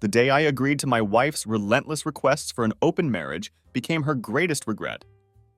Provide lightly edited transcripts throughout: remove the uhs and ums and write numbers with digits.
The day I agreed to my wife's relentless requests for an open marriage became her greatest regret,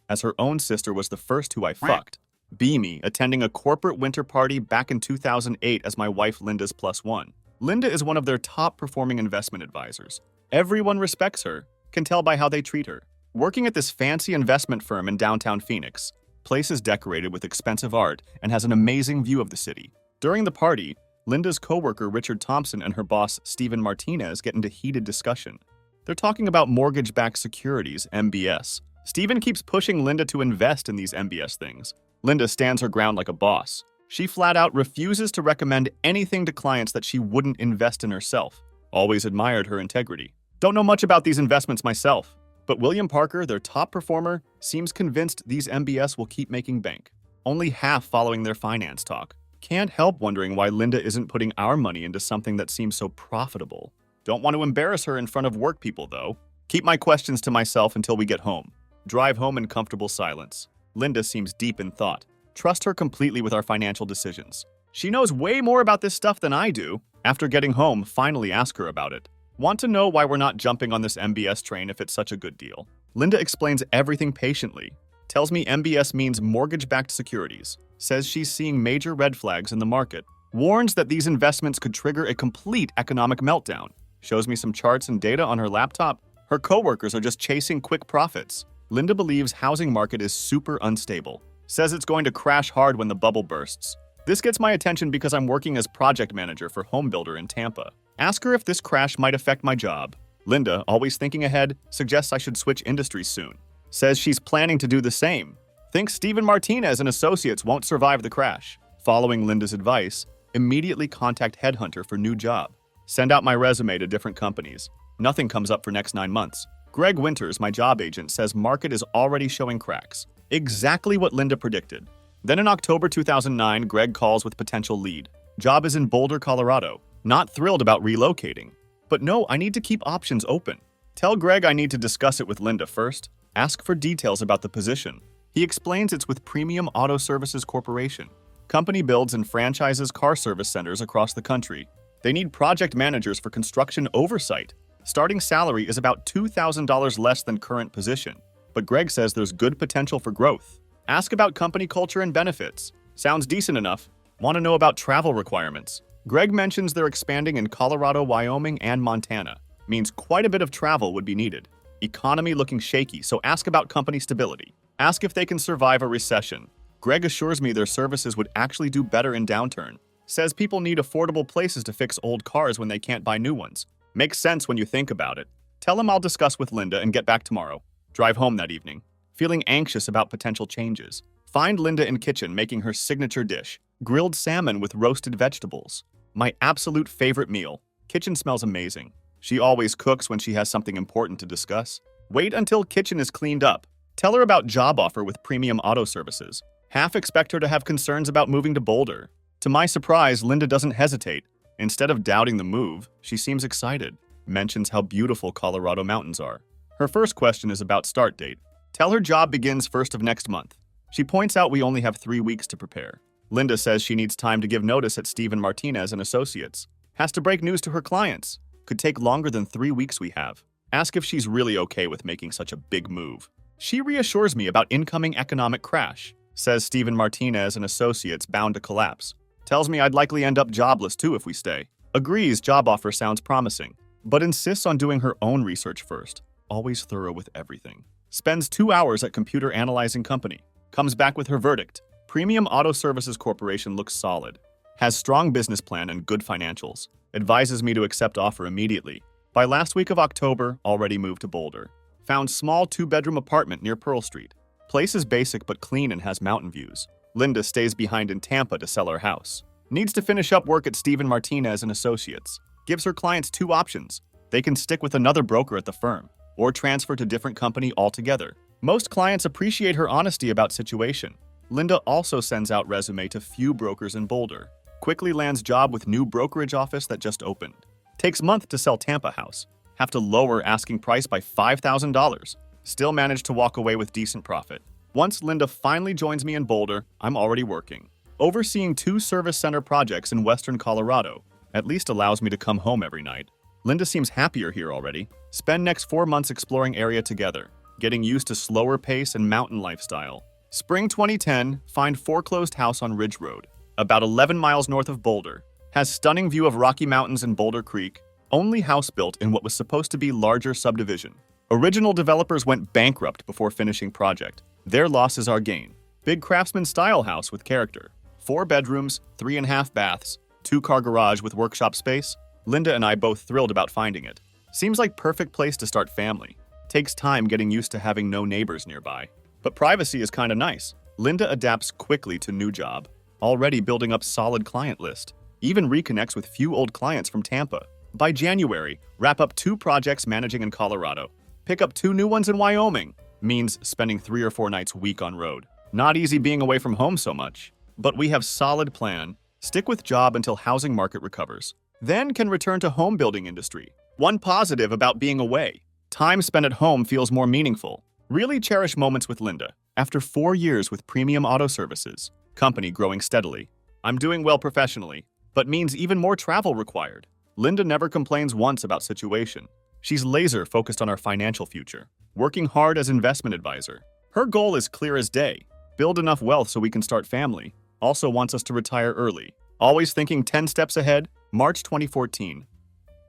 as her own sister was the first who I fucked. Me attending a corporate winter party back in 2008 as my wife Linda's plus one. Linda is one of their top performing investment advisors. Everyone respects her, can tell by how they treat her. Working at this fancy investment firm in downtown Phoenix, place is decorated with expensive art and has an amazing view of the city. During the party, Linda's coworker Richard Thompson and her boss Steven Martinez get into heated discussion. They're talking about mortgage-backed securities, MBS. Steven keeps pushing Linda to invest in these MBS things. Linda stands her ground like a boss. She flat out refuses to recommend anything to clients that she wouldn't invest in herself. Always admired her integrity. Don't know much about these investments myself, but William Parker, their top performer, seems convinced these MBS will keep making bank. Only half following their finance talk. Can't help wondering why Linda isn't putting our money into something that seems so profitable. Don't want to embarrass her in front of work people, though. Keep my questions to myself until we get home. Drive home in comfortable silence. Linda seems deep in thought. Trust her completely with our financial decisions. She knows way more about this stuff than I do. After getting home, finally ask her about it. Want to know why we're not jumping on this MBS train if it's such a good deal. Linda explains everything patiently. Tells me MBS means mortgage-backed securities. Says she's seeing major red flags in the market. Warns that these investments could trigger a complete economic meltdown. Shows me some charts and data on her laptop. Her coworkers are just chasing quick profits. Linda believes housing market is super unstable. Says it's going to crash hard when the bubble bursts. This gets my attention because I'm working as project manager for home builder in Tampa. Ask her if this crash might affect my job. Linda, always thinking ahead, suggests I should switch industries soon. Says she's planning to do the same. Thinks Steven Martinez and associates won't survive the crash. Following Linda's advice, immediately contact Headhunter for new job. Send out my resume to different companies. Nothing comes up for next 9 months. Greg Winters, my job agent, says market is already showing cracks. Exactly what Linda predicted. Then in October 2009, Greg calls with potential lead. Job is in Boulder, Colorado. Not thrilled about relocating. But no, I need to keep options open. Tell Greg I need to discuss it with Linda first. Ask for details about the position. He explains it's with Premium Auto Services Corporation. Company builds and franchises car service centers across the country. They need project managers for construction oversight. Starting salary is about $2,000 less than current position. But Greg says there's good potential for growth. Ask about company culture and benefits. Sounds decent enough. Want to know about travel requirements. Greg mentions they're expanding in Colorado, Wyoming, and Montana. Means quite a bit of travel would be needed. Economy looking shaky, so ask about company stability. Ask if they can survive a recession. Greg assures me their services would actually do better in downturn. Says people need affordable places to fix old cars when they can't buy new ones. Makes sense when you think about it. Tell him I'll discuss with Linda and get back tomorrow. Drive home that evening. Feeling anxious about potential changes. Find Linda in kitchen making her signature dish, grilled salmon with roasted vegetables. My absolute favorite meal. Kitchen smells amazing. She always cooks when she has something important to discuss. Wait until kitchen is cleaned up. Tell her about job offer with Premium Auto Services. Half expect her to have concerns about moving to Boulder. To my surprise, Linda doesn't hesitate. Instead of doubting the move, she seems excited. Mentions how beautiful Colorado mountains are. Her first question is about start date. Tell her job begins 1st of next month. She points out we only have 3 weeks to prepare. Linda says she needs time to give notice at Steven Martinez and Associates. Has to break news to her clients. Could take longer than 3 weeks we have. Ask if she's really okay with making such a big move. She reassures me about incoming economic crash. Says Steven Martinez and Associates bound to collapse. Tells me I'd likely end up jobless too if we stay. Agrees job offer sounds promising, but insists on doing her own research first. Always thorough with everything. Spends 2 hours at computer analyzing company. Comes back with her verdict. Premium Auto Services Corporation looks solid. Has strong business plan and good financials. Advises me to accept offer immediately. By last week of October, already moved to Boulder. Found small 2-bedroom apartment near Pearl Street. Place is basic but clean and has mountain views. Linda stays behind in Tampa to sell her house. Needs to finish up work at Steven Martinez and Associates. Gives her clients 2 options. They can stick with another broker at the firm, or transfer to different company altogether. Most clients appreciate her honesty about situation. Linda also sends out resume to few brokers in Boulder. Quickly lands job with new brokerage office that just opened. Takes month to sell Tampa house. Have to lower asking price by $5,000. Still managed to walk away with decent profit. Once Linda finally joins me in Boulder, I'm already working. Overseeing 2 service center projects in western Colorado. At least allows me to come home every night. Linda seems happier here already. Spend next 4 months exploring area together, getting used to slower pace and mountain lifestyle. Spring 2010, find foreclosed house on Ridge Road, about 11 miles north of Boulder. Has stunning view of Rocky Mountains and Boulder Creek. Only house built in what was supposed to be larger subdivision. Original developers went bankrupt before finishing project. Their loss is our gain. Big craftsman style house with character. 4 bedrooms, 3.5 baths, 2-car garage with workshop space. Linda and I both thrilled about finding it. Seems like perfect place to start family. Takes time getting used to having no neighbors nearby. But privacy is kinda nice. Linda adapts quickly to new job. Already building up solid client list. Even reconnects with few old clients from Tampa. By January, wrap up 2 projects managing in Colorado. Pick up 2 new ones in Wyoming. Means spending 3 or 4 nights a week on road. Not easy being away from home so much. But we have solid plan. Stick with job until housing market recovers. Then can return to home building industry. One positive about being away. Time spent at home feels more meaningful. Really cherish moments with Linda. After 4 years with premium auto services. Company growing steadily. I'm doing well professionally, but means even more travel required. Linda never complains once about situation. She's laser focused on our financial future, working hard as investment advisor. Her goal is clear as day. Build enough wealth so we can start family. Also wants us to retire early. Always thinking 10 steps ahead. March 2014.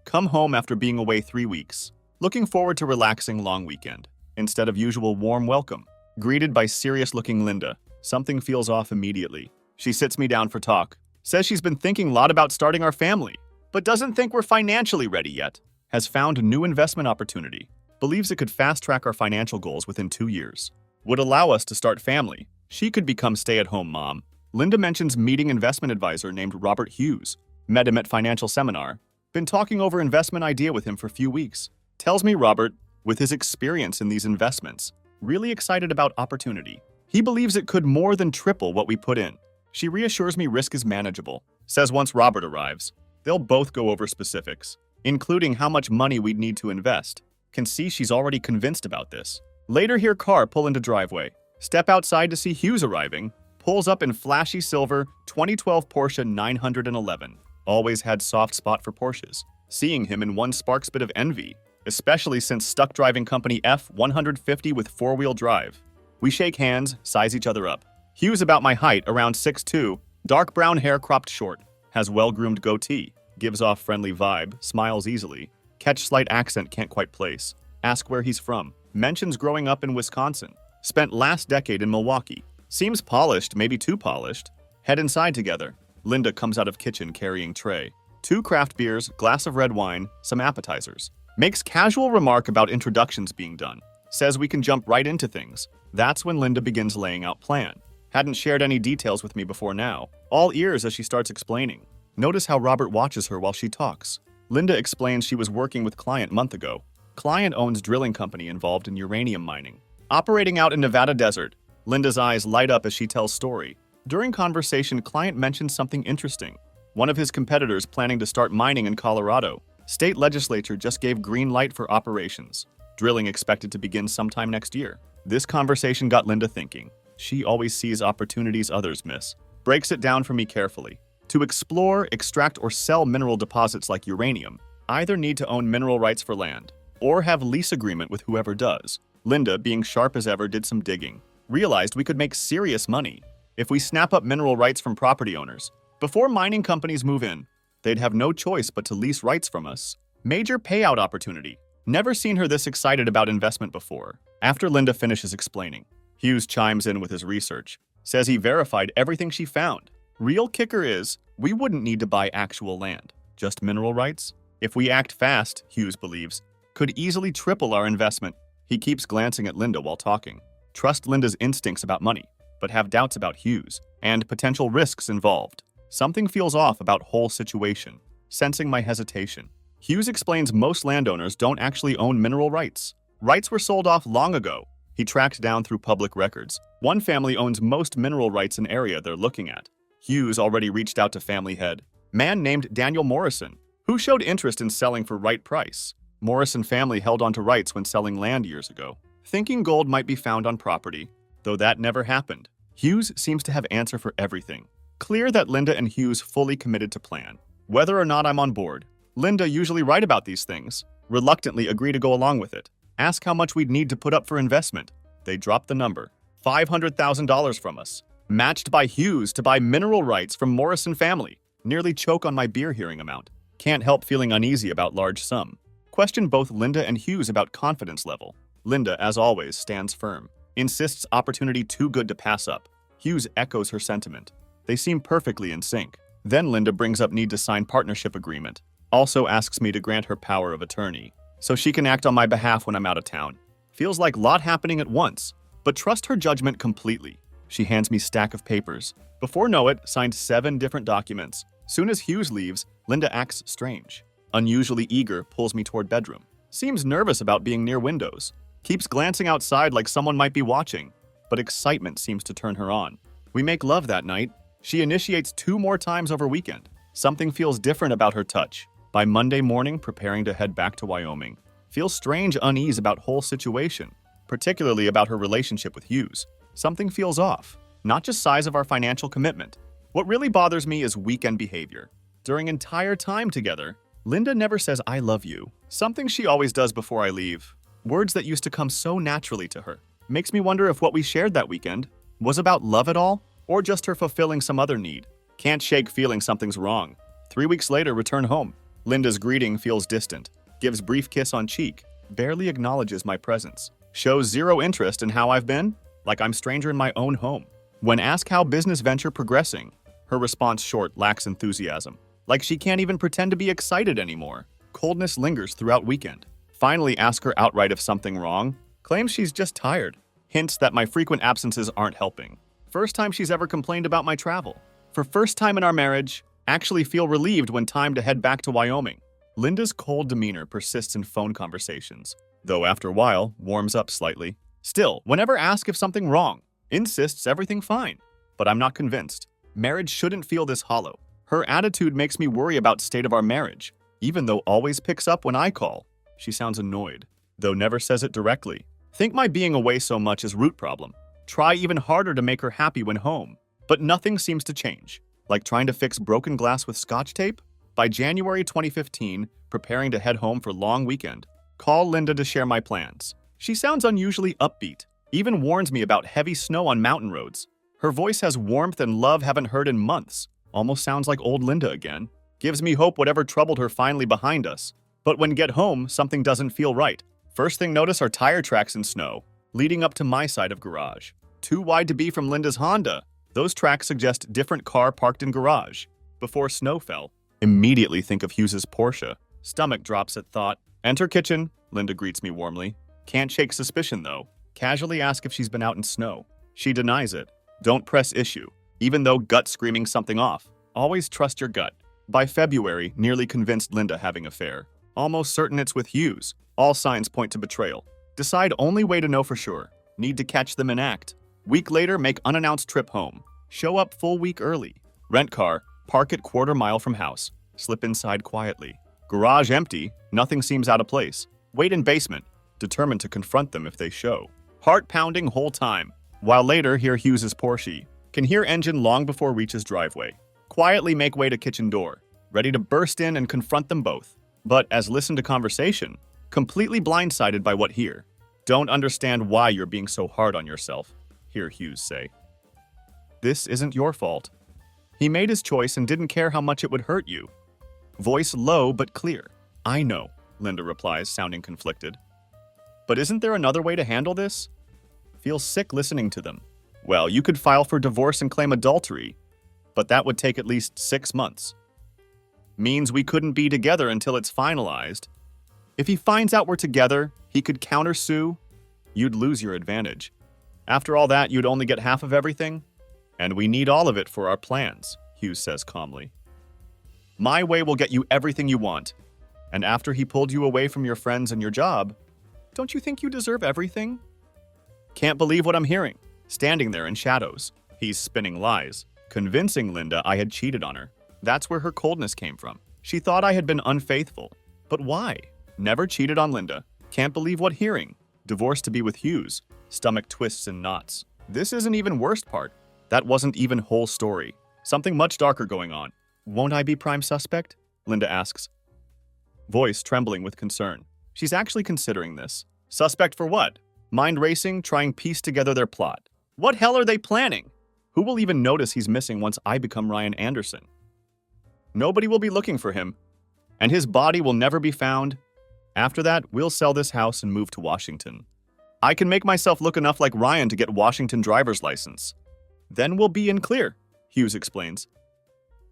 Come home after being away 3 weeks. Looking forward to relaxing long weekend. Instead of usual warm welcome. Greeted by serious-looking Linda. Something feels off immediately. She sits me down for talk. Says she's been thinking a lot about starting our family, but doesn't think we're financially ready yet. Has found a new investment opportunity. Believes it could fast-track our financial goals within 2 years. Would allow us to start family. She could become stay-at-home mom. Linda mentions meeting investment advisor named Robert Hughes. Met him at financial seminar. Been talking over investment idea with him for a few weeks. Tells me Robert, with his experience in these investments, really excited about opportunity. He believes it could more than triple what we put in. She reassures me risk is manageable. Says once Robert arrives, they'll both go over specifics, including how much money we'd need to invest. Can see she's already convinced about this. Later hear car pull into driveway. Step outside to see Hughes arriving. Pulls up in flashy silver 2012 Porsche 911. Always had soft spot for Porsches. Seeing him in one sparks bit of envy, especially since stuck driving company F-150 with 4-wheel drive. We shake hands, size each other up. Hughes about my height, around 6'2", dark brown hair cropped short, has well-groomed goatee, gives off friendly vibe, smiles easily, catch slight accent can't quite place, ask where he's from, mentions growing up in Wisconsin, spent last decade in Milwaukee, seems polished, maybe too polished, head inside together. Linda comes out of kitchen carrying tray, 2 craft beers, glass of red wine, some appetizers, makes casual remark about introductions being done, says we can jump right into things. That's when Linda begins laying out plan. Hadn't shared any details with me before now. All ears as she starts explaining. Notice how Robert watches her while she talks. Linda explains she was working with client month ago. Client owns drilling company involved in uranium mining. Operating out in Nevada desert. Linda's eyes light up as she tells story. During conversation, client mentions something interesting. One of his competitors planning to start mining in Colorado. State legislature just gave green light for operations. Drilling expected to begin sometime next year. This conversation got Linda thinking. She always sees opportunities others miss. Breaks it down for me carefully. To explore, extract, or sell mineral deposits like uranium, either need to own mineral rights for land, or have lease agreement with whoever does. Linda, being sharp as ever, did some digging. Realized we could make serious money if we snap up mineral rights from property owners. Before mining companies move in, they'd have no choice but to lease rights from us. Major payout opportunity. Never seen her this excited about investment before. After Linda finishes explaining, Hughes chimes in with his research. Says he verified everything she found. Real kicker is, we wouldn't need to buy actual land, just mineral rights. If we act fast, Hughes believes, could easily triple our investment. He keeps glancing at Linda while talking. Trust Linda's instincts about money, but have doubts about Hughes and potential risks involved. Something feels off about whole situation. Sensing my hesitation, Hughes explains most landowners don't actually own mineral rights. Rights were sold off long ago. He tracked down through public records. One family owns most mineral rights in area they're looking at. Hughes already reached out to family head, man named Daniel Morrison, who showed interest in selling for right price. Morrison family held onto rights when selling land years ago, thinking gold might be found on property, though that never happened. Hughes seems to have answer for everything. Clear that Linda and Hughes fully committed to plan. Whether or not I'm on board, Linda, usually right about these things, reluctantly agree to go along with it. Ask how much we'd need to put up for investment. They drop the number. $500,000 from us. Matched by Hughes to buy mineral rights from Morrison family. Nearly choke on my beer hearing amount. Can't help feeling uneasy about large sum. Question both Linda and Hughes about confidence level. Linda, as always, stands firm. Insists opportunity too good to pass up. Hughes echoes her sentiment. They seem perfectly in sync. Then Linda brings up need to sign partnership agreement. Also asks me to grant her power of attorney, so she can act on my behalf when I'm out of town. Feels like lot happening at once, but trust her judgment completely. She hands me stack of papers. Before know it, signed 7 different documents. Soon as Hughes leaves, Linda acts strange. Unusually eager, pulls me toward bedroom. Seems nervous about being near windows. Keeps glancing outside like someone might be watching, but excitement seems to turn her on. We make love that night. She initiates 2 more times over weekend. Something feels different about her touch. By Monday morning, preparing to head back to Wyoming. Feels strange unease about whole situation, particularly about her relationship with Hughes. Something feels off, not just size of our financial commitment. What really bothers me is weekend behavior. During entire time together, Linda never says I love you, something she always does before I leave. Words that used to come so naturally to her. Makes me wonder if what we shared that weekend was about love at all, or just her fulfilling some other need. Can't shake feeling something's wrong. 3 weeks later, return home. Linda's greeting feels distant, gives brief kiss on cheek, barely acknowledges my presence, shows zero interest in how I've been, like I'm stranger in my own home. When asked how business venture progressing, her response short, lacks enthusiasm, like she can't even pretend to be excited anymore. Coldness lingers throughout weekend. Finally ask her outright if something wrong, claims she's just tired, hints that my frequent absences aren't helping. First time she's ever complained about my travel. For first time in our marriage, actually feel relieved when time to head back to Wyoming. Linda's cold demeanor persists in phone conversations, though after a while, warms up slightly. Still, whenever asked if something wrong, insists everything fine. But I'm not convinced. Marriage shouldn't feel this hollow. Her attitude makes me worry about state of our marriage, even though always picks up when I call. She sounds annoyed, though never says it directly. Think my being away so much is root problem. Try even harder to make her happy when home, but nothing seems to change. Like trying to fix broken glass with Scotch tape? By January 2015, preparing to head home for long weekend, call Linda to share my plans. She sounds unusually upbeat, even warns me about heavy snow on mountain roads. Her voice has warmth and love haven't heard in months. Almost sounds like old Linda again. Gives me hope whatever troubled her finally behind us. But when get home, something doesn't feel right. First thing notice are tire tracks in snow, leading up to my side of garage. Too wide to be from Linda's Honda. Those tracks suggest different car parked in garage. Before snow fell, immediately think of Hughes's Porsche. Stomach drops at thought. Enter kitchen, Linda greets me warmly. Can't shake suspicion though. Casually ask if she's been out in snow. She denies it. Don't press issue, even though gut screaming something off. Always trust your gut. By February, nearly convinced Linda having affair. Almost certain it's with Hughes. All signs point to betrayal. Decide only way to know for sure. Need to catch them in act. Week later, make unannounced trip home. Show up full week early. Rent car, park at quarter mile from house. Slip inside quietly. Garage empty, nothing seems out of place. Wait in basement, determined to confront them if they show. Heart pounding whole time. While later, hear Hughes's Porsche. Can hear engine long before reaches driveway. Quietly make way to kitchen door. Ready to burst in and confront them both. But as listen to conversation, completely blindsided by what hear. Don't understand why you're being so hard on yourself, hear Hughes say. This isn't your fault. He made his choice and didn't care how much it would hurt you. Voice low but clear. I know, Linda replies, sounding conflicted. But isn't there another way to handle this? Feels sick listening to them. Well, you could file for divorce and claim adultery, but that would take at least 6 months. Means we couldn't be together until it's finalized. If he finds out we're together, he could countersue. You'd lose your advantage. After all that, you'd only get half of everything. And we need all of it for our plans, Hughes says calmly. My way will get you everything you want. And after he pulled you away from your friends and your job, don't you think you deserve everything? Can't believe what I'm hearing. Standing there in shadows. He's spinning lies, convincing Linda I had cheated on her. That's where her coldness came from. She thought I had been unfaithful. But why? Never cheated on Linda. Can't believe what hearing. Divorced to be with Hughes. Stomach twists and knots. This isn't even worst part. That wasn't even whole story. Something much darker going on. Won't I be prime suspect? Linda asks. voice trembling with concern. She's actually considering this. Suspect for what? Mind racing, trying to piece together their plot. What hell are they planning? Who will even notice he's missing once I become Ryan Anderson? Nobody will be looking for him, and his body will never be found. After that, we'll sell this house and move to Washington. I can make myself look enough like Ryan to get Washington driver's license. Then we'll be in clear, Hughes explains.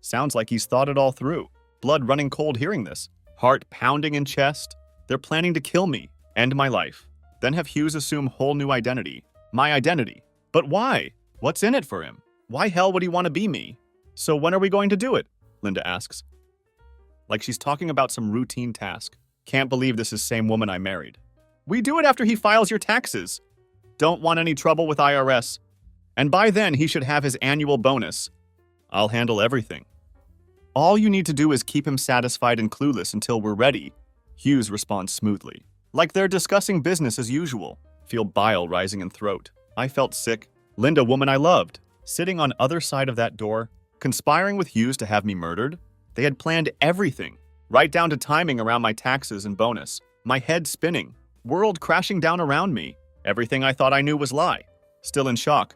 Sounds like he's thought it all through. Blood running cold hearing this. Heart pounding in chest. They're planning to kill me, end my life. Then have Hughes assume whole new identity. My identity. But why? What's in it for him? Why hell would he want to be me? So when are we going to do it? Linda asks. Like she's talking about some routine task. Can't believe this is same woman I married. We do it after he files your taxes. Don't want any trouble with IRS. And by then he should have his annual bonus. I'll handle everything. All you need to do is keep him satisfied and clueless until we're ready. Hughes responds smoothly. Like they're discussing business as usual. Feel bile rising in throat. I felt sick. Linda, woman I loved, sitting on other side of that door, conspiring with Hughes to have me murdered. They had planned everything, right down to timing around my taxes and bonus. My head spinning, world crashing down around me. Everything I thought I knew was lie. Still in shock.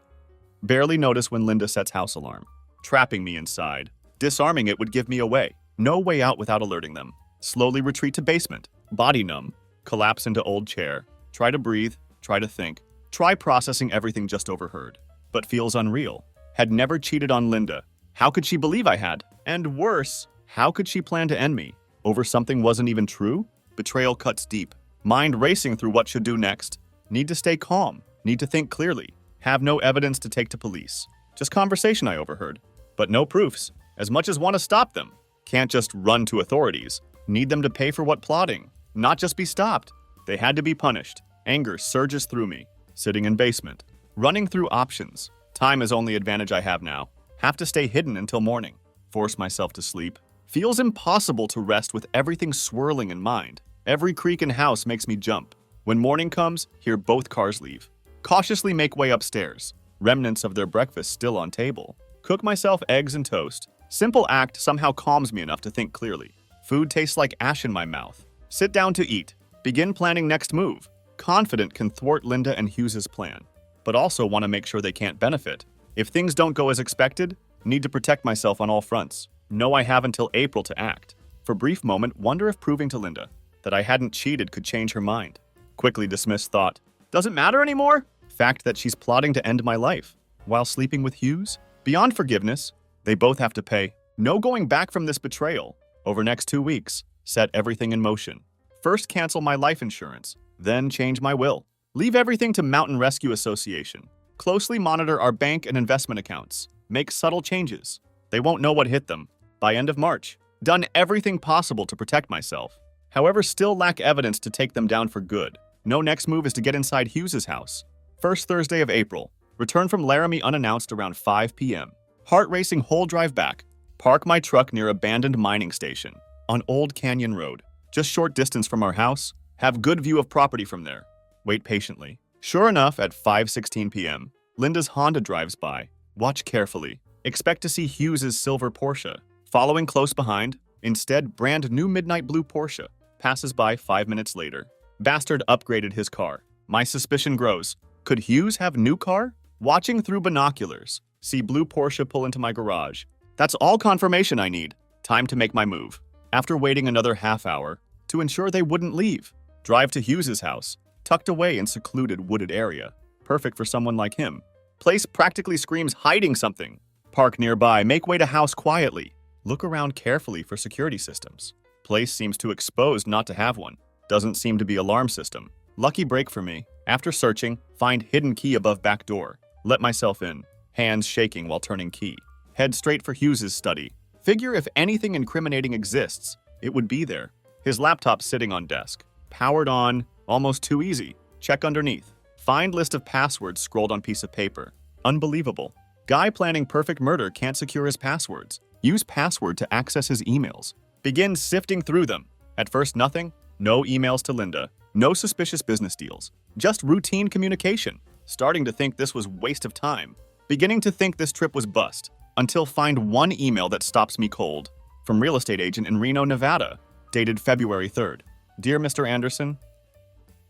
Barely notice when Linda sets house alarm, trapping me inside. Disarming it would give me away. No way out without alerting them. Slowly retreat to basement, body numb, collapse into old chair. Try to breathe, try to think. Try processing everything just overheard. But feels unreal. Had never cheated on Linda. How could she believe I had? And worse, how could she plan to end me? Over something wasn't even true? Betrayal cuts deep. Mind racing through what should do next. Need to stay calm. Need to think clearly. Have no evidence to take to police. Just conversation I overheard. But no proofs. As much as want to stop them. Can't just run to authorities. Need them to pay for what plotting. Not just be stopped. They had to be punished. Anger surges through me. Sitting in basement. Running through options. Time is only advantage I have now. Have to stay hidden until morning. Force myself to sleep. Feels impossible to rest with everything swirling in mind. Every creak in house makes me jump. When morning comes, hear both cars leave. Cautiously make way upstairs. Remnants of their breakfast still on table. Cook myself eggs and toast. Simple act somehow calms me enough to think clearly. Food tastes like ash in my mouth. Sit down to eat. Begin planning next move. Confident can thwart Linda and Hughes's plan, but also want to make sure they can't benefit. If things don't go as expected, need to protect myself on all fronts. Know I have until April to act. For brief moment, wonder if proving to Linda that I hadn't cheated could change her mind. Quickly dismiss thought. Doesn't matter anymore? Fact that she's plotting to end my life. While sleeping with Hughes? Beyond forgiveness, they both have to pay. No going back from this betrayal. Over next 2 weeks, set everything in motion. First cancel my life insurance, then change my will. Leave everything to Mountain Rescue Association. Closely monitor our bank and investment accounts. Make subtle changes. They won't know what hit them. By end of March. Done everything possible to protect myself. However, still lack evidence to take them down for good. No next move is to get inside Hughes's house. First Thursday of April. Return from Laramie unannounced around 5 p.m. Heart racing whole drive back. Park my truck near abandoned mining station. On Old Canyon Road. Just short distance from our house. Have good view of property from there. Wait patiently. Sure enough, at 5:16 p.m., Linda's Honda drives by. Watch carefully. Expect to see Hughes's silver Porsche. Following close behind, instead, brand new midnight blue Porsche. Passes by 5 minutes later. Bastard upgraded his car. My suspicion grows. Could Hughes have new car? Watching through binoculars. See blue Porsche pull into my garage. That's all confirmation I need. Time to make my move. After waiting another half hour, to ensure they wouldn't leave. Drive to Hughes's house, tucked away in secluded wooded area. Perfect for someone like him. Place practically screams hiding something. Park nearby, make way to house quietly. Look around carefully for security systems. Place seems too exposed not to have one. Doesn't seem to be alarm system. Lucky break for me. After searching, find hidden key above back door. Let myself in. Hands shaking while turning key. Head straight for Hughes's study. Figure if anything incriminating exists, it would be there. His laptop sitting on desk. Powered on, almost too easy. Check underneath. Find list of passwords scrolled on piece of paper. Unbelievable. Guy planning perfect murder can't secure his passwords. Use password to access his emails. Begin sifting through them. At first nothing. No emails to Linda. No suspicious business deals. Just routine communication. Starting to think this was waste of time. Beginning to think this trip was bust. Until find one email that stops me cold. From real estate agent in Reno, Nevada. dated February 3rd. Dear Mr. Anderson,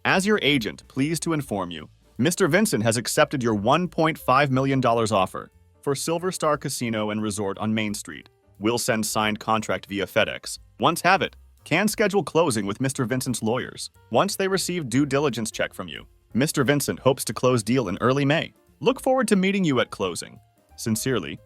as your agent, pleased to inform you, Mr. Vincent has accepted your $1.5 million offer for Silver Star Casino and Resort on Main Street. Will send signed contract via FedEx. Once have it, can schedule closing with Mr. Vincent's lawyers. Once they receive due diligence check from you, Mr. Vincent hopes to close deal in early May. Look forward to meeting you at closing. Sincerely,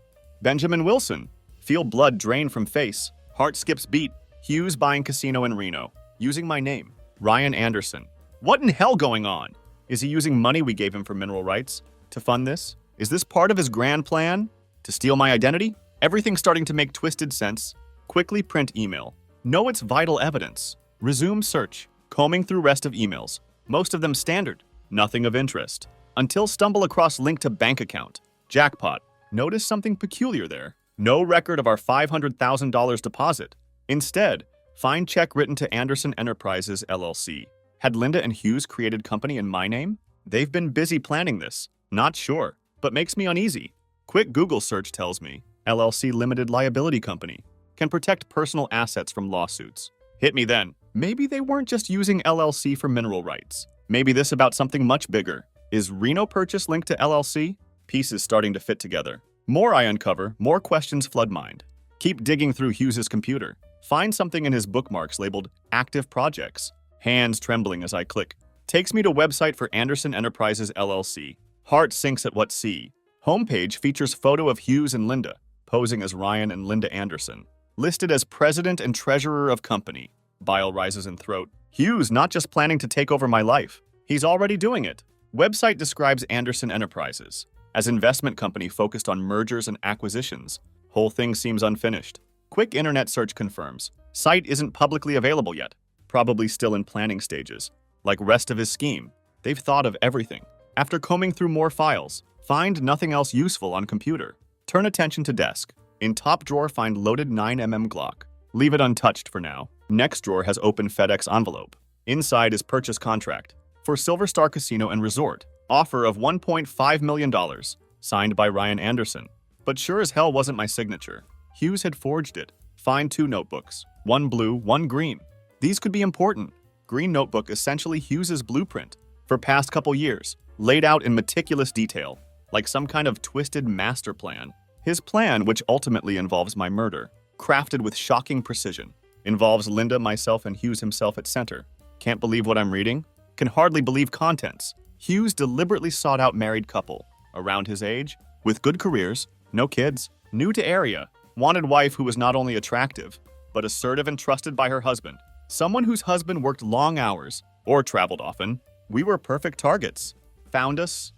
Benjamin Wilson. Feel blood drain from face. Heart skips beat. Hughes buying casino in Reno. Using my name. Ryan Anderson. What in hell going on? Is he using money we gave him for mineral rights to fund this? Is this part of his grand plan? To steal my identity? Everything's starting to make twisted sense. Quickly print email. Know it's vital evidence. Resume search. Combing through rest of emails. Most of them standard. Nothing of interest. Until stumble across link to bank account. Jackpot. Notice something peculiar there. No record of our $500,000 deposit. Instead, find check written to Anderson Enterprises, LLC. Had Linda and Hughes created company in my name? They've been busy planning this. Not sure, but makes me uneasy. Quick Google search tells me LLC Limited Liability Company can protect personal assets from lawsuits. Hit me then. Maybe they weren't just using LLC for mineral rights. Maybe this about something much bigger. Is Reno purchase linked to LLC? Pieces starting to fit together. More I uncover, more questions flood mind. Keep digging through Hughes's computer. Find something in his bookmarks labeled Active Projects. Hands trembling as I click. Takes me to website for Anderson Enterprises LLC. Heart sinks at what see. Homepage features photo of Hughes and Linda, posing as Ryan and Linda Anderson. Listed as president and treasurer of company. Bile rises in throat. Hughes not just planning to take over my life. He's already doing it. Website describes Anderson Enterprises as investment company focused on mergers and acquisitions. Whole thing seems unfinished. Quick internet search confirms. Site isn't publicly available yet. Probably still in planning stages. Like rest of his scheme, they've thought of everything. After combing through more files, find nothing else useful on computer. Turn attention to desk. In top drawer, find loaded 9mm Glock. Leave it untouched for now. Next drawer has open FedEx envelope. Inside is purchase contract for Silver Star Casino and Resort. Offer of $1.5 million. Signed by Ryan Anderson. But sure as hell wasn't my signature. Hughes had forged it. Find 2 notebooks. One blue, one green. These could be important. Green notebook essentially Hughes's blueprint for past couple years, laid out in meticulous detail, like some kind of twisted master plan. His plan, which ultimately involves my murder, crafted with shocking precision, involves Linda, myself, and Hughes himself at center. Can't believe what I'm reading? Can hardly believe contents. Hughes deliberately sought out married couple, around his age, with good careers, no kids, new to area, wanted wife who was not only attractive, but assertive and trusted by her husband. Someone whose husband worked long hours, or traveled often. We were perfect targets. Found us.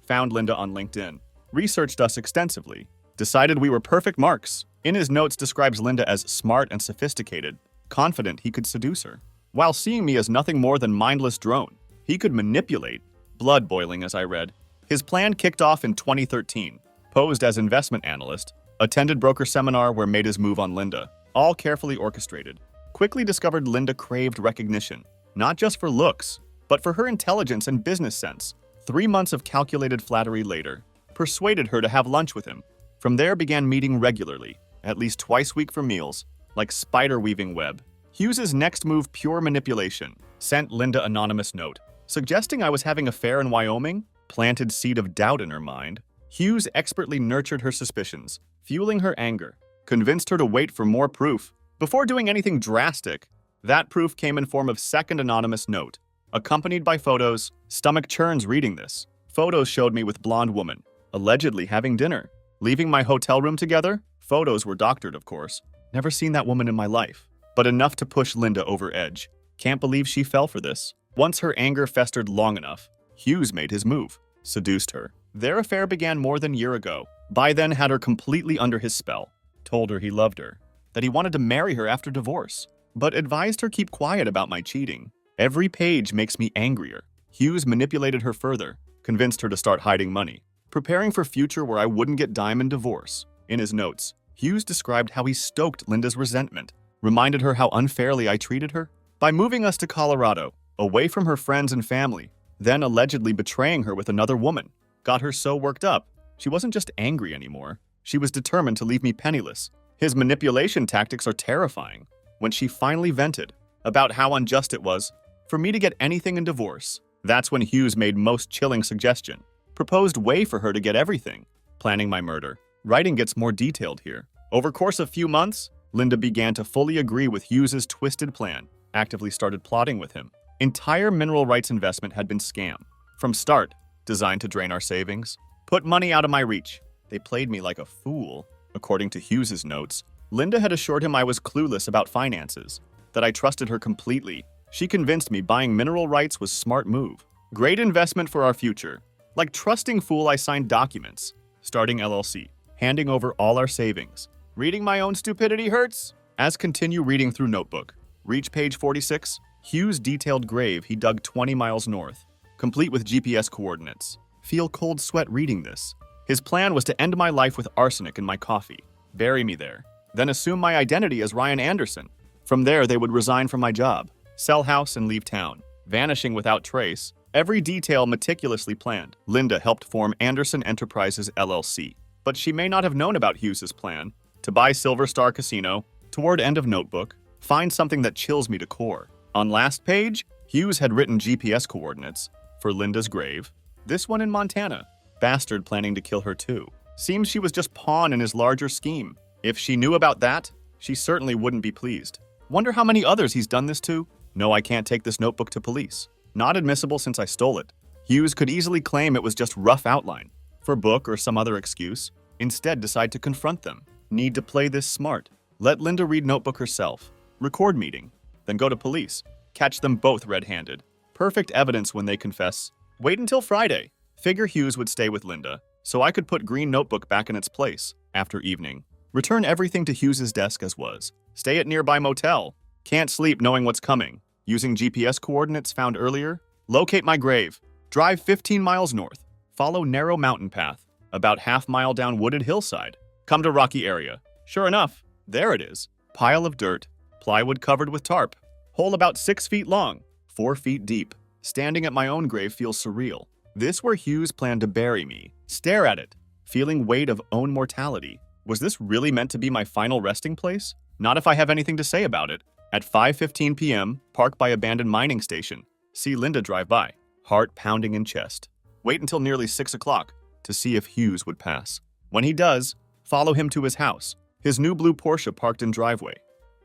Found Linda on LinkedIn. Researched us extensively. Decided we were perfect marks. In his notes describes Linda as smart and sophisticated, confident he could seduce her. While seeing me as nothing more than mindless drone, he could manipulate. Blood boiling as I read. His plan kicked off in 2013. Posed as investment analyst. Attended broker seminar where made his move on Linda. All carefully orchestrated. Quickly discovered Linda craved recognition, not just for looks, but for her intelligence and business sense. 3 months of calculated flattery later, persuaded her to have lunch with him. From there began meeting regularly, at least twice a week for meals, like spider weaving web. Hughes's next move, pure manipulation, sent Linda anonymous note, suggesting I was having affair in Wyoming, planted seed of doubt in her mind. Hughes expertly nurtured her suspicions, fueling her anger, convinced her to wait for more proof. Before doing anything drastic, that proof came in form of second anonymous note, accompanied by photos. Stomach churns reading this. Photos showed me with blonde woman, allegedly having dinner. Leaving my hotel room together? Photos were doctored, of course. Never seen that woman in my life. But enough to push Linda over edge. Can't believe she fell for this. Once her anger festered long enough, Hughes made his move. Seduced her. Their affair began more than a year ago. By then had her completely under his spell. Told her he loved her. That he wanted to marry her after divorce, but advised her keep quiet about my cheating. Every page makes me angrier. Hughes manipulated her further, convinced her to start hiding money, preparing for future where I wouldn't get diamond divorce. In his notes, Hughes described how he stoked Linda's resentment, reminded her how unfairly I treated her by moving us to Colorado, away from her friends and family, then allegedly betraying her with another woman. Got her so worked up, she wasn't just angry anymore. She was determined to leave me penniless. His manipulation tactics are terrifying. when she finally vented about how unjust it was for me to get anything in divorce. That's when Hughes made most chilling suggestion. Proposed way for her to get everything. Planning my murder. Writing gets more detailed here. Over course of few months, Linda began to fully agree with Hughes's twisted plan, actively started plotting with him. Entire mineral rights investment had been scam. From start, designed to drain our savings, put money out of my reach. They played me like a fool. According to Hughes's notes, Linda had assured him I was clueless about finances, that I trusted her completely. She convinced me buying mineral rights was smart move. Great investment for our future. Like trusting fool, I signed documents, starting LLC, handing over all our savings. Reading my own stupidity hurts? As continue reading through notebook. Reach page 46, Hughes detailed grave he dug 20 miles north, complete with GPS coordinates. Feel cold sweat reading this. His plan was to end my life with arsenic in my coffee, bury me there, then assume my identity as Ryan Anderson. From there, they would resign from my job, sell house and leave town, vanishing without trace, every detail meticulously planned. Linda helped form Anderson Enterprises LLC, but she may not have known about Hughes's plan to buy Silver Star Casino. Toward end of notebook, find something that chills me to core. On last page, Hughes had written GPS coordinates for Linda's grave, this one in Montana. Bastard planning to kill her too. Seems she was just pawn in his larger scheme. If she knew about that, she certainly wouldn't be pleased. Wonder how many others he's done this to? No, I can't take this notebook to police. Not admissible since I stole it. Hughes could easily claim it was just rough outline, for book or some other excuse. Instead, decide to confront them. Need to play this smart. Let Linda read notebook herself. Record meeting. Then go to police. Catch them both red-handed. Perfect evidence when they confess. Wait until Friday. Figure Hughes would stay with Linda, so I could put green notebook back in its place after evening. Return everything to Hughes's desk as was. Stay at nearby motel. Can't sleep knowing what's coming. Using GPS coordinates found earlier. Locate my grave. Drive 15 miles north. Follow narrow mountain path. About half-mile down wooded hillside. Come to rocky area. Sure enough, there it is. Pile of dirt. Plywood covered with tarp. Hole about 6 feet long, 4 feet deep. Standing at my own grave feels surreal. This where Hughes planned to bury me. Stare at it, feeling weight of own mortality. Was this really meant to be my final resting place? Not if I have anything to say about it. At 5:15 p.m., park by abandoned mining station. See Linda drive by, heart pounding in chest. Wait until nearly 6 o'clock to see if Hughes would pass. When he does, follow him to his house. His new blue Porsche parked in driveway.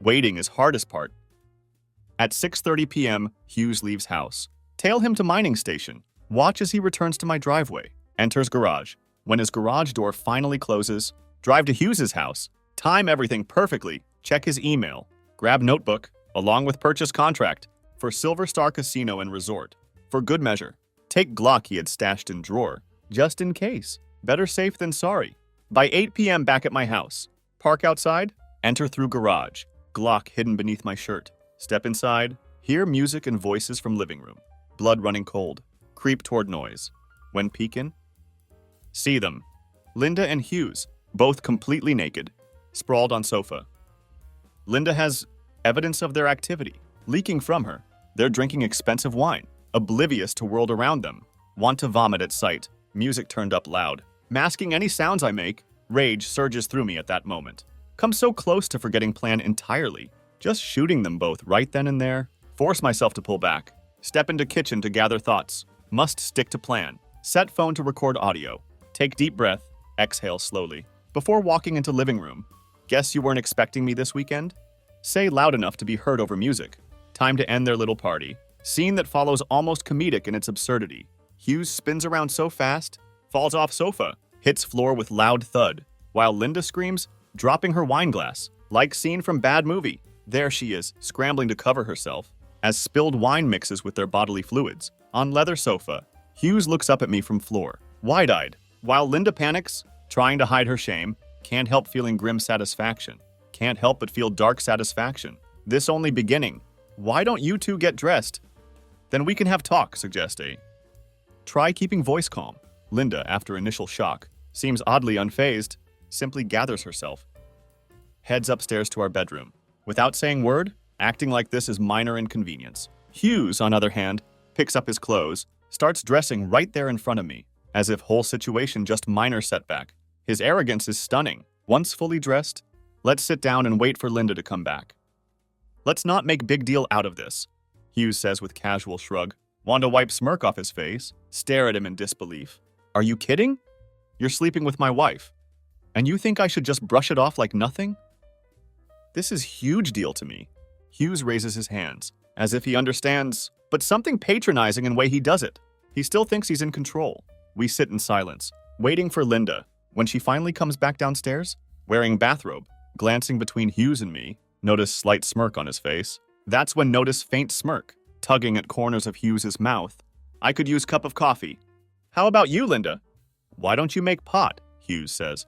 Waiting is hardest part. At 6:30 p.m., Hughes leaves house. Tail him to mining station. Watch as he returns to my driveway. Enters garage. When his garage door finally closes, drive to Hughes's house. Time everything perfectly. Check his email. Grab notebook, along with purchase contract, for Silver Star Casino and Resort. For good measure. Take Glock he had stashed in drawer, just in case. Better safe than sorry. By 8 p.m. back at my house. Park outside. Enter through garage. Glock hidden beneath my shirt. Step inside. Hear music and voices from living room. Blood running cold. Creep toward noise. When peekin', see them. Linda and Hughes, both completely naked, sprawled on sofa. Linda has evidence of their activity, leaking from her. They're drinking expensive wine, oblivious to world around them. Want to vomit at sight. Music turned up loud. Masking any sounds I make, rage surges through me at that moment. Come so close to forgetting plan entirely. Just shooting them both right then and there. Force myself to pull back. Step into kitchen to gather thoughts. Must stick to plan. Set phone to record audio. Take deep breath. Exhale slowly. Before walking into living room. Guess you weren't expecting me this weekend? Say loud enough to be heard over music. Time to end their little party. Scene that follows almost comedic in its absurdity. Hughes spins around so fast, falls off sofa, hits floor with loud thud, while Linda screams, dropping her wine glass. Like scene from bad movie. There she is, scrambling to cover herself, as spilled wine mixes with their bodily fluids. On leather sofa, Hughes looks up at me from floor, wide-eyed, while Linda panics, trying to hide her shame, can't help feeling grim satisfaction. Can't help but feel dark satisfaction. This only beginning. Why don't you two get dressed? Then we can have talk, suggest A. Try keeping voice calm. Linda, after initial shock, seems oddly unfazed, simply gathers herself. Heads upstairs to our bedroom. Without saying word, acting like this is minor inconvenience. Hughes, on other hand, picks up his clothes, starts dressing right there in front of me, as if whole situation just minor setback. His arrogance is stunning. Once fully dressed, let's sit down and wait for Linda to come back. Let's not make big deal out of this, Hughes says with casual shrug. Wanda wipes smirk off his face, stare at him in disbelief. Are you kidding? You're sleeping with my wife. And you think I should just brush it off like nothing? This is huge deal to me. Hughes raises his hands, as if he understands, but something patronizing in way he does it. He still thinks he's in control. We sit in silence, waiting for Linda. When she finally comes back downstairs, wearing bathrobe, glancing between Hughes and me, notice slight smirk on his face. That's when notice faint smirk, tugging at corners of Hughes's mouth. I could use cup of coffee. How about you, Linda? Why don't you make pot? Hughes says.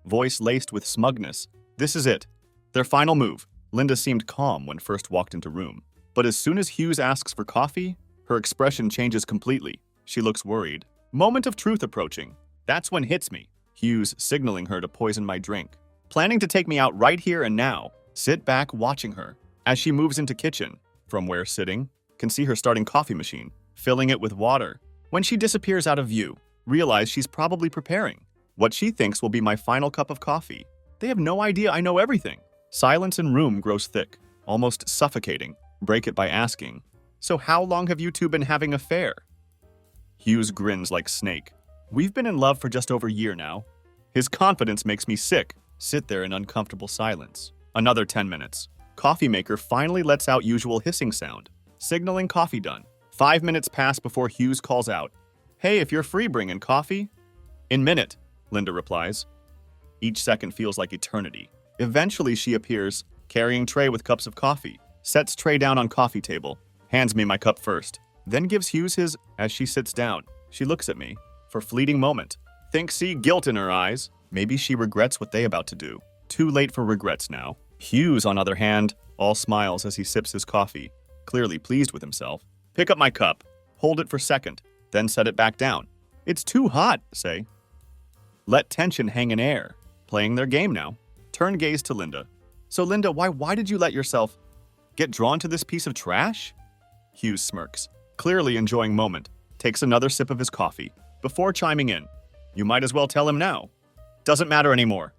Voice laced with smugness. This is it. Their final move. Linda seemed calm when first walked into room. But as soon as Hughes asks for coffee, her expression changes completely. She looks worried. Moment of truth approaching. That's when hits me. Hughes signaling her to poison my drink. Planning to take me out right here and now. Sit back watching her. As she moves into kitchen, from where sitting, can see her starting coffee machine, filling it with water. When she disappears out of view, realize she's probably preparing what she thinks will be my final cup of coffee. They have no idea I know everything. Silence in room grows thick, almost suffocating. Break it by asking, so how long have you two been having an affair? Hughes grins like Snake. We've been in love for just over a year now. His confidence makes me sick. Sit there in uncomfortable silence. Another 10 minutes. Coffee maker finally lets out usual hissing sound, signaling coffee done. 5 minutes pass before Hughes calls out, Hey, if you're free, bring in coffee. In minute, Linda replies. Each second feels like eternity. Eventually she appears, carrying tray with cups of coffee, sets tray down on coffee table, hands me my cup first, then gives Hughes his. As she sits down, she looks at me, for fleeting moment. See guilt in her eyes. Maybe she regrets what they about to do. Too late for regrets now. Hughes, on other hand, all smiles as he sips his coffee, clearly pleased with himself. Pick up my cup, hold it for second, then set it back down. It's too hot, say. Let tension hang in air. Playing their game now. Turn gaze to Linda. So Linda, why did you let yourself get drawn to this piece of trash? Hughes smirks, clearly enjoying moment, takes another sip of his coffee, before chiming in. You might as well tell him now. Doesn't matter anymore.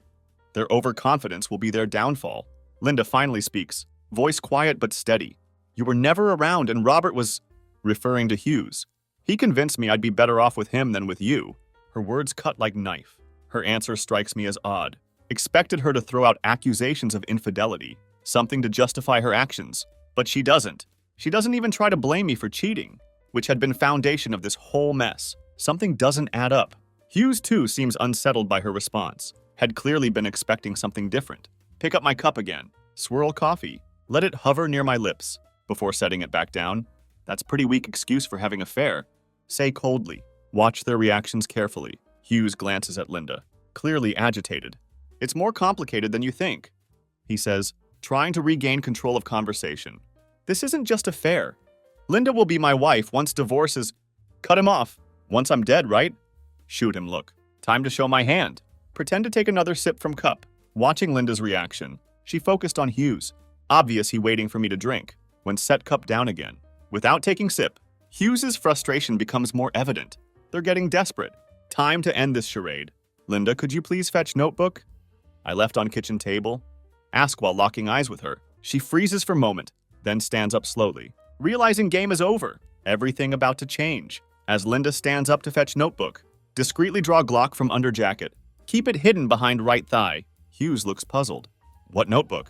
Their overconfidence will be their downfall. Linda finally speaks, voice quiet but steady. You were never around and Robert was, referring to Hughes. He convinced me I'd be better off with him than with you. Her words cut like knife. Her answer strikes me as odd. Expected her to throw out accusations of infidelity, something to justify her actions. But she doesn't. She doesn't even try to blame me for cheating, which had been foundation of this whole mess. Something doesn't add up. Hughes, too, seems unsettled by her response. Had clearly been expecting something different. Pick up my cup again. Swirl coffee. Let it hover near my lips before setting it back down. That's pretty weak excuse for having an affair. Say coldly. Watch their reactions carefully. Hughes glances at Linda, clearly agitated. It's more complicated than you think, he says, trying to regain control of conversation. This isn't just a affair. Linda will be my wife once divorce is... Cut him off. Once I'm dead, right? Shoot him, look. Time to show my hand. Pretend to take another sip from cup. Watching Linda's reaction, she focused on Hughes. Obvious he waiting for me to drink. When set cup down again. Without taking sip, Hughes's frustration becomes more evident. They're getting desperate. Time to end this charade. Linda, could you please fetch notebook? I left on kitchen table. Ask while locking eyes with her. She freezes for a moment, then stands up slowly. Realizing game is over. Everything about to change. As Linda stands up to fetch notebook. Discreetly draw Glock from under jacket. Keep it hidden behind right thigh. Hughes looks puzzled. What notebook?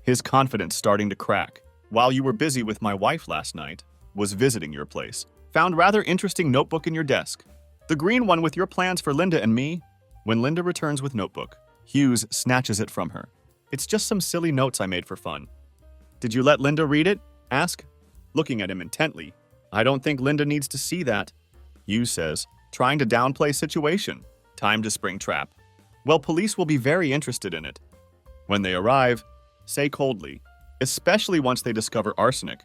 His confidence starting to crack. While you were busy with my wife last night, was visiting your place. Found rather interesting notebook in your desk. The green one with your plans for Linda and me. When Linda returns with notebook, Hughes snatches it from her. It's just some silly notes I made for fun. Did you let Linda read it? Ask, looking at him intently. I don't think Linda needs to see that, Hughes says, trying to downplay situation. Time to spring trap. Well, police will be very interested in it. When they arrive, say coldly, especially once they discover arsenic.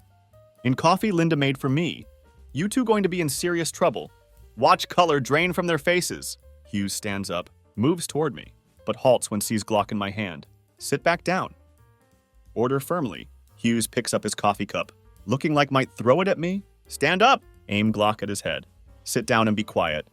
In coffee Linda made for me. You two going to be in serious trouble. Watch color drain from their faces. Hughes stands up, moves toward me, but halts when sees Glock in my hand. Sit back down. Order firmly. Hughes picks up his coffee cup, looking like might throw it at me. Stand up. Aim Glock at his head. Sit down and be quiet.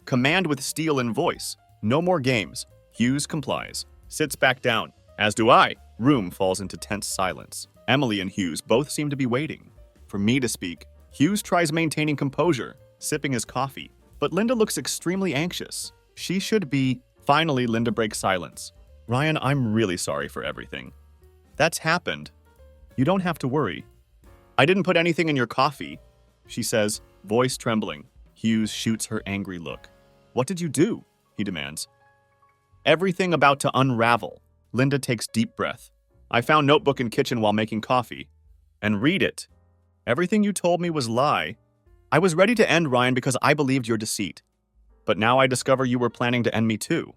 Command with steel in voice. No more games. Hughes complies. Sits back down. As do I. Room falls into tense silence. Emily and Hughes both seem to be waiting for me to speak. Hughes tries maintaining composure, sipping his coffee, but Linda looks extremely anxious. She should be. Finally, Linda breaks silence. Ryan, I'm really sorry for everything. That's happened. You don't have to worry. I didn't put anything in your coffee, she says, voice trembling. Hughes shoots her angry look. What did you do? He demands. Everything about to unravel. Linda takes deep breath. I found notebook in kitchen while making coffee. And read it. Everything you told me was lie. I was ready to end Ryan because I believed your deceit. But now I discover you were planning to end me too.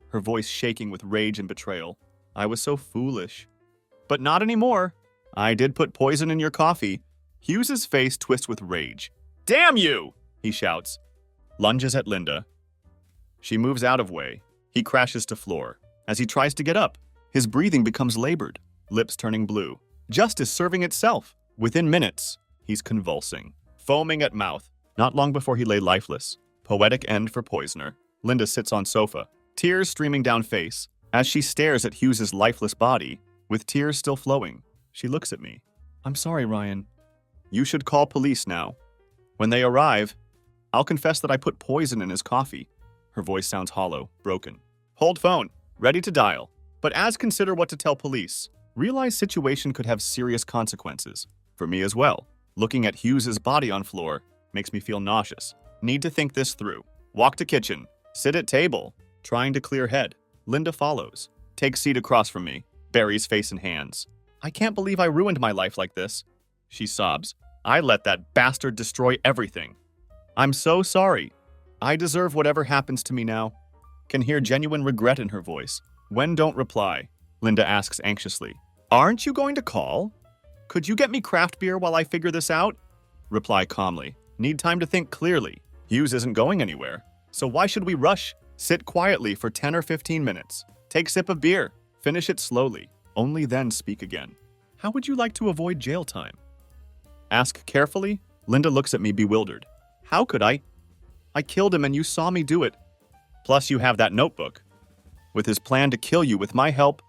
Her voice shaking with rage and betrayal. I was so foolish. But not anymore. I did put poison in your coffee. Hughes's face twists with rage. Damn you! He shouts. Lunges at Linda. She moves out of way. He crashes to floor. As he tries to get up, his breathing becomes labored, lips turning blue. Justice serving itself. Within minutes, he's convulsing, foaming at mouth. Not long before he lay lifeless. Poetic end for poisoner. Linda sits on sofa, tears streaming down face. As she stares at Hughes's lifeless body, with tears still flowing, she looks at me. I'm sorry, Ryan. You should call police now. When they arrive, I'll confess that I put poison in his coffee. Her voice sounds hollow, broken. Hold phone, ready to dial. But as consider what to tell police. Realize situation could have serious consequences. For me as well. Looking at Hughes's body on floor makes me feel nauseous. Need to think this through. Walk to kitchen. Sit at table. Trying to clear head. Linda follows. Takes seat across from me. Buries face in hands. I can't believe I ruined my life like this. She sobs. I let that bastard destroy everything. I'm so sorry. I deserve whatever happens to me now. Can hear genuine regret in her voice. When don't reply, Linda asks anxiously. Aren't you going to call? Could you get me craft beer while I figure this out? Reply calmly. Need time to think clearly. Hughes isn't going anywhere. So why should we rush? Sit quietly for 10 or 15 minutes. Take sip of beer. Finish it slowly. Only then speak again. How would you like to avoid jail time? Ask carefully. Linda looks at me bewildered. How could I? I killed him and you saw me do it. Plus you have that notebook. With his plan to kill you with my help,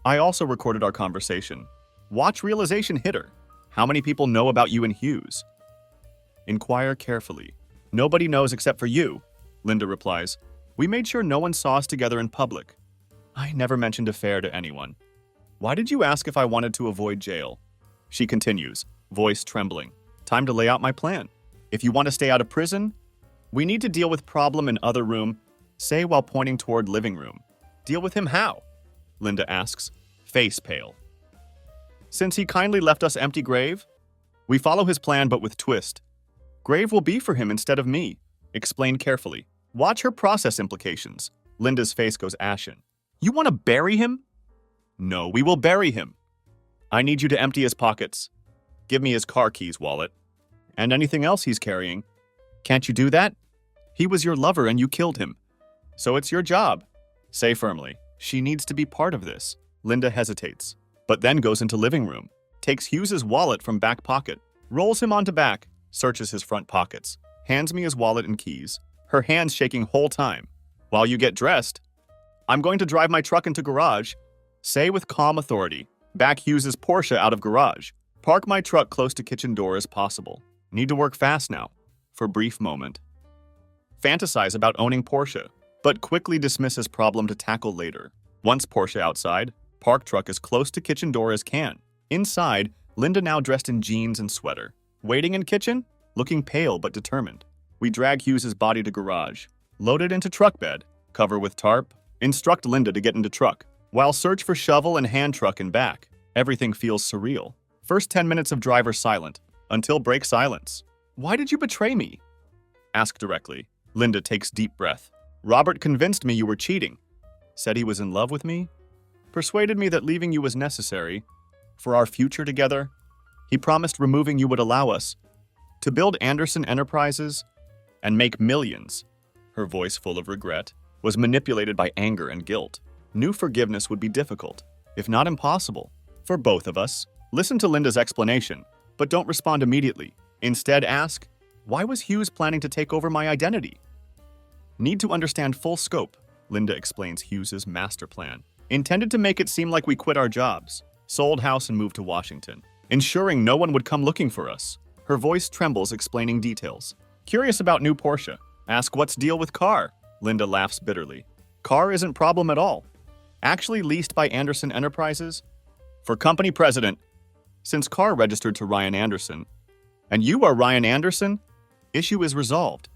I also recorded our conversation. Watch realization hit her. How many people know about you and Hughes? Inquire carefully. Nobody knows except for you, Linda replies. We made sure no one saw us together in public. I never mentioned affair to anyone. Why did you ask if I wanted to avoid jail? She continues, voice trembling. Time to lay out my plan. If you want to stay out of prison, we need to deal with problem in other room, say while pointing toward living room. Deal with him how? Linda asks, face pale. Since he kindly left us empty grave, we follow his plan but with twist. Grave will be for him instead of me. Explain carefully. Watch her process implications. Linda's face goes ashen. You want to bury him? No, we will bury him. I need you to empty his pockets. Give me his car keys wallet. And anything else he's carrying. Can't you do that? He was your lover and you killed him. So it's your job. Say firmly. She needs to be part of this. Linda hesitates, but then goes into living room. Takes Hughes's wallet from back pocket. Rolls him onto back. Searches his front pockets. Hands me his wallet and keys. Her hands shaking whole time. While you get dressed, I'm going to drive my truck into garage. Say with calm authority. Back Hughes's Porsche out of garage. Park my truck close to kitchen door as possible. Need to work fast now. For brief moment. Fantasize about owning Porsche, but quickly dismisses problem to tackle later. Once Porsche outside, park truck as close to kitchen door as can. Inside, Linda now dressed in jeans and sweater. Waiting in kitchen, looking pale but determined. We drag Hughes's body to garage. Load it into truck bed. Cover with tarp. Instruct Linda to get into truck. While search for shovel and hand truck in back. Everything feels surreal. First 10 minutes of driver silent. Until break silence. Why did you betray me? Ask directly. Linda takes deep breath. Robert convinced me you were cheating. Said he was in love with me. Persuaded me that leaving you was necessary. For our future together. He promised removing you would allow us to build Anderson Enterprises and make millions. Her voice full of regret was manipulated by anger and guilt. Knew forgiveness would be difficult, if not impossible, for both of us. Listen to Linda's explanation, but don't respond immediately. Instead ask, why was Hughes planning to take over my identity? Need to understand full scope. Linda explains Hughes's master plan. Intended to make it seem like we quit our jobs. Sold house and moved to Washington, ensuring no one would come looking for us. Her voice trembles, explaining details. Curious about new Porsche. Ask what's deal with car. Linda laughs bitterly. Car isn't problem at all. Actually leased by Anderson Enterprises. For company president. Since car registered to Ryan Anderson. And you are Ryan Anderson? Issue is resolved.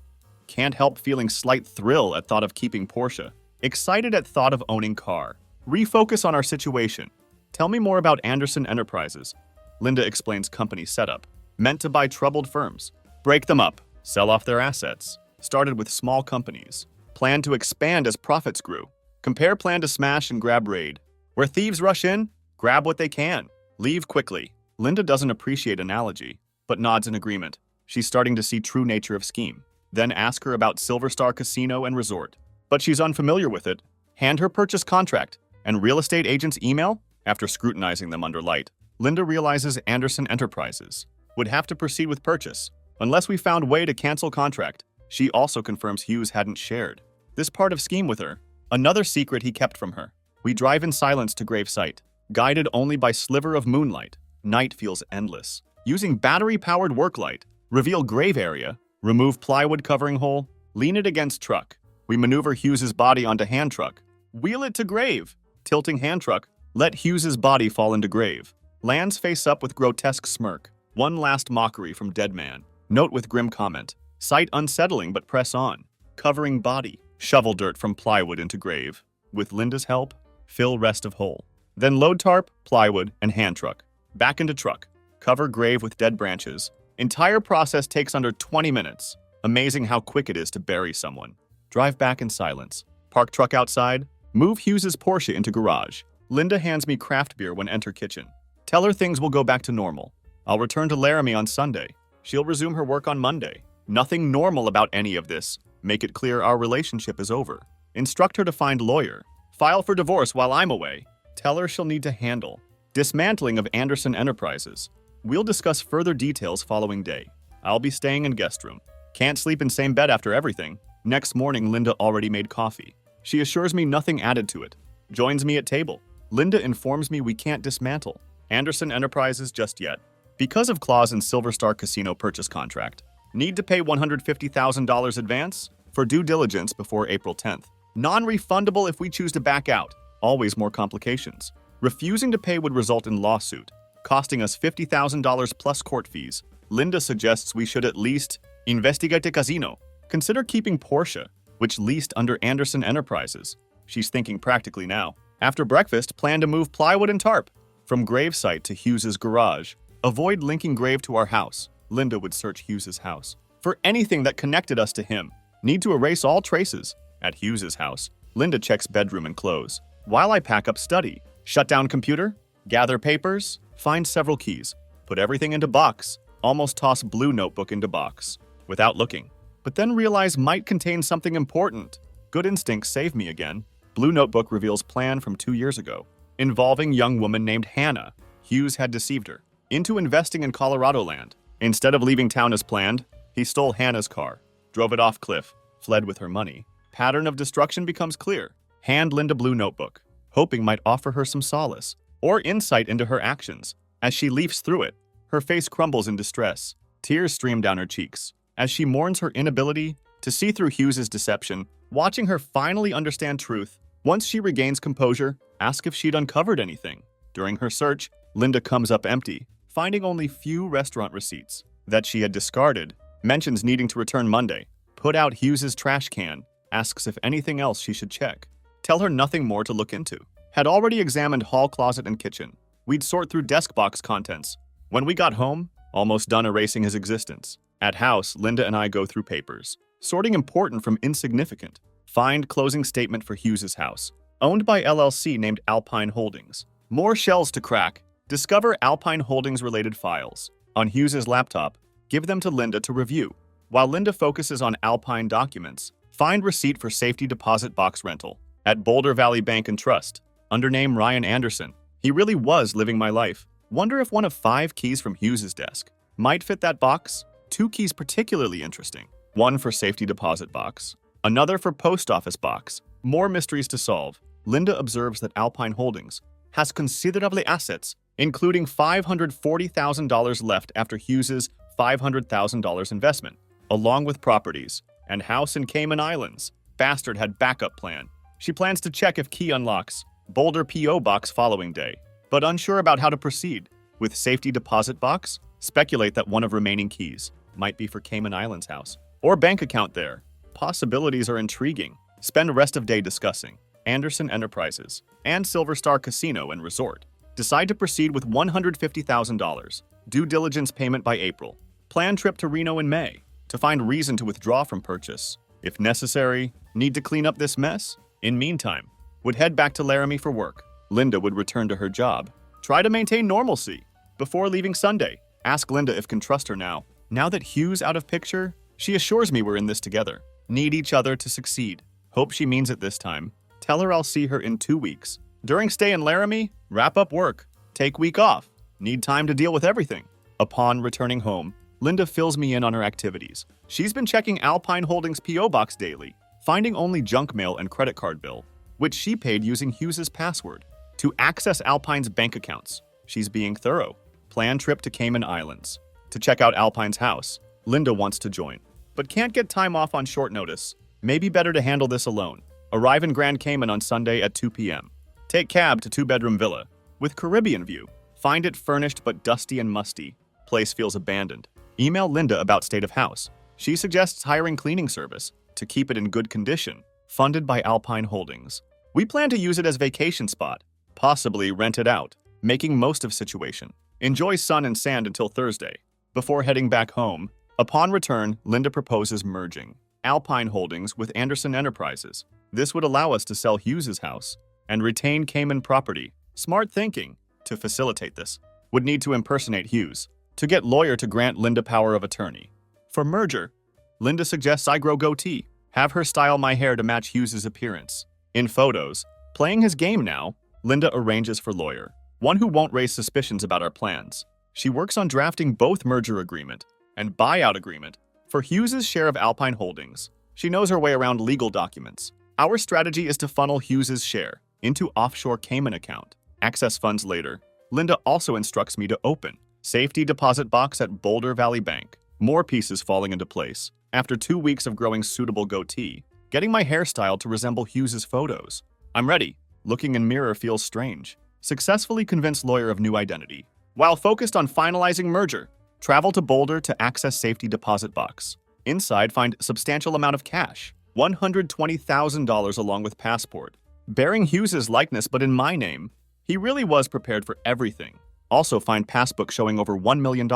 Can't help feeling slight thrill at thought of keeping Porsche. Excited at thought of owning car. Refocus on our situation. Tell me more about Anderson Enterprises. Linda explains company setup. Meant to buy troubled firms. Break them up. Sell off their assets. Started with small companies. Plan to expand as profits grew. Compare plan to smash and grab raid. Where thieves rush in, grab what they can. Leave quickly. Linda doesn't appreciate analogy, but nods in agreement. She's starting to see true nature of scheme. Then ask her about Silver Star Casino and Resort. But she's unfamiliar with it. Hand her purchase contract and real estate agent's email. After scrutinizing them under light, Linda realizes Anderson Enterprises would have to proceed with purchase unless we found way to cancel contract. She also confirms Hughes hadn't shared this part of scheme with her. Another secret he kept from her. We drive in silence to grave site, guided only by sliver of moonlight. Night feels endless. Using battery-powered work light, reveal grave area, remove plywood covering hole, lean it against truck. We maneuver Hughes's body onto hand truck. Wheel it to grave. Tilting hand truck, let Hughes's body fall into grave. Lands face up with grotesque smirk. One last mockery from dead man. Note with grim comment. Sight unsettling but press on. Covering body. Shovel dirt from plywood into grave. With Linda's help, fill rest of hole. Then load tarp, plywood, and hand truck. Back into truck. Cover grave with dead branches. Entire process takes under 20 minutes. Amazing how quick it is to bury someone. Drive back in silence. Park truck outside. Move Hughes's Porsche into garage. Linda hands me craft beer when enter kitchen. Tell her things will go back to normal. I'll return to Laramie on Sunday. She'll resume her work on Monday. Nothing normal about any of this. Make it clear our relationship is over. Instruct her to find lawyer. File for divorce while I'm away. Tell her she'll need to handle dismantling of Anderson Enterprises. We'll discuss further details following day. I'll be staying in guest room. Can't sleep in same bed after everything. Next morning, Linda already made coffee. She assures me nothing added to it. Joins me at table. Linda informs me we can't dismantle Anderson Enterprises just yet. Because of clause in Silver Star Casino purchase contract. Need to pay $150,000 advance for due diligence before April 10th. Non-refundable if we choose to back out. Always more complications. Refusing to pay would result in lawsuit, costing us $50,000 plus court fees. Linda suggests we should at least investigate the casino. Consider keeping Porsche, which leased under Anderson Enterprises. She's thinking practically now. After breakfast, plan to move plywood and tarp from gravesite to Hughes's garage. Avoid linking grave to our house. Linda would search Hughes's house for anything that connected us to him. Need to erase all traces. At Hughes's house, Linda checks bedroom and clothes. While I pack up study, shut down computer, gather papers, find several keys, put everything into box, almost toss blue notebook into box, without looking, but then realize might contain something important. Good instincts save me again. Blue notebook reveals plan from 2 years ago, involving young woman named Hannah. Hughes had deceived her into investing in Colorado land. Instead of leaving town as planned, he stole Hannah's car, drove it off cliff, fled with her money. Pattern of destruction becomes clear. Hand Linda blue notebook, hoping might offer her some solace or insight into her actions. As she leafs through it, her face crumbles in distress. Tears stream down her cheeks as she mourns her inability to see through Hughes's deception. Watching her finally understand truth, once she regains composure, ask if she'd uncovered anything. During her search, Linda comes up empty, finding only few restaurant receipts that she had discarded. Mentions needing to return Monday. Put out Hughes's trash can, asks if anything else she should check. Tell her nothing more to look into. Had already examined hall closet and kitchen. We'd sort through desk box contents. When we got home, almost done erasing his existence. At house, Linda and I go through papers, sorting important from insignificant. Find closing statement for Hughes's house, owned by LLC named Alpine Holdings. More shells to crack. Discover Alpine Holdings related files. On Hughes's laptop, give them to Linda to review. While Linda focuses on Alpine documents, find receipt for safety deposit box rental at Boulder Valley Bank and Trust, under name Ryan Anderson. He really was living my life. Wonder if one of 5 keys from Hughes's desk might fit that box? 2 keys particularly interesting. One for safety deposit box, another for post office box. More mysteries to solve. Linda observes that Alpine Holdings has considerable assets including $540,000 left after Hughes's $500,000 investment, along with properties and house in Cayman Islands. Bastard had backup plan. She plans to check if key unlocks Boulder P.O. box following day, but unsure about how to proceed. With safety deposit box, speculate that one of remaining keys might be for Cayman Islands house or bank account there. Possibilities are intriguing. Spend rest of day discussing Anderson Enterprises and Silver Star Casino and Resort. Decide to proceed with $150,000. Due diligence payment by April. Plan trip to Reno in May to find reason to withdraw from purchase. If necessary, need to clean up this mess? In meantime, would head back to Laramie for work. Linda would return to her job. Try to maintain normalcy. Before leaving Sunday, ask Linda if can trust her now. Now that Hugh's out of picture, she assures me we're in this together. Need each other to succeed. Hope she means it this time. Tell her I'll see her in 2 weeks. During stay in Laramie, wrap up work. Take week off. Need time to deal with everything. Upon returning home, Linda fills me in on her activities. She's been checking Alpine Holdings P.O. box daily, finding only junk mail and credit card bill, which she paid using Hughes's password. To access Alpine's bank accounts, she's being thorough. Plan trip to Cayman Islands. To check out Alpine's house, Linda wants to join, but can't get time off on short notice. Maybe better to handle this alone. Arrive in Grand Cayman on Sunday at 2 p.m. Take cab to 2-bedroom villa with Caribbean view. Find it furnished but dusty and musty. Place feels abandoned. Email Linda about state of house. She suggests hiring cleaning service to keep it in good condition, funded by Alpine Holdings. We plan to use it as vacation spot, possibly rent it out, making most of situation. Enjoy sun and sand until Thursday. Before heading back home, upon return, Linda proposes merging Alpine Holdings with Anderson Enterprises. This would allow us to sell Hughes's house and retain Cayman property. Smart thinking. To facilitate this, would need to impersonate Hughes to get lawyer to grant Linda power of attorney. For merger, Linda suggests I grow goatee, have her style my hair to match Hughes's appearance. In photos, playing his game now, Linda arranges for lawyer, one who won't raise suspicions about our plans. She works on drafting both merger agreement and buyout agreement for Hughes's share of Alpine Holdings. She knows her way around legal documents. Our strategy is to funnel Hughes's share into offshore Cayman account. Access funds later. Linda also instructs me to open safety deposit box at Boulder Valley Bank. More pieces falling into place. After 2 weeks of growing suitable goatee, getting my hairstyle to resemble Hughes's photos. I'm ready. Looking in mirror feels strange. Successfully convince lawyer of new identity. While focused on finalizing merger, travel to Boulder to access safety deposit box. Inside, find substantial amount of cash, $120,000 along with passport, bearing Hughes's likeness but in my name. He really was prepared for everything. Also find passbook showing over $1 million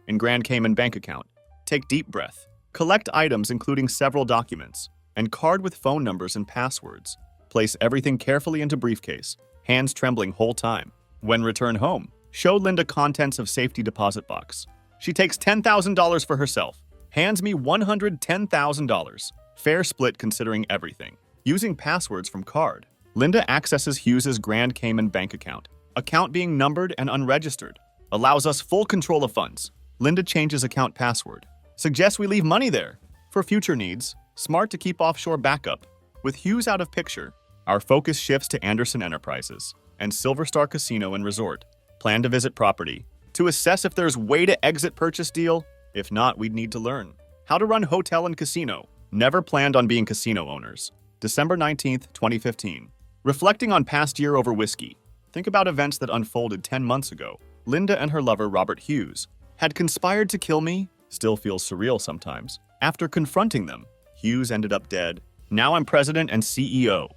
in Grand Cayman bank account. Take deep breath. Collect items including several documents and card with phone numbers and passwords. Place everything carefully into briefcase, hands trembling whole time. When return home, show Linda contents of safety deposit box. She takes $10,000 for herself, hands me $110,000. Fair split considering everything. Using passwords from card, Linda accesses Hughes's Grand Cayman bank account. Account being numbered and unregistered. Allows us full control of funds. Linda changes account password. Suggests we leave money there for future needs. Smart to keep offshore backup. With Hughes out of picture, our focus shifts to Anderson Enterprises and Silver Star Casino and Resort. Plan to visit property to assess if there's way to exit purchase deal. If not, we'd need to learn how to run hotel and casino. Never planned on being casino owners. December 19th, 2015. Reflecting on past year over whiskey. Think about events that unfolded 10 months ago. Linda and her lover, Robert Hughes, had conspired to kill me. Still feels surreal sometimes. After confronting them, Hughes ended up dead. Now I'm president and CEO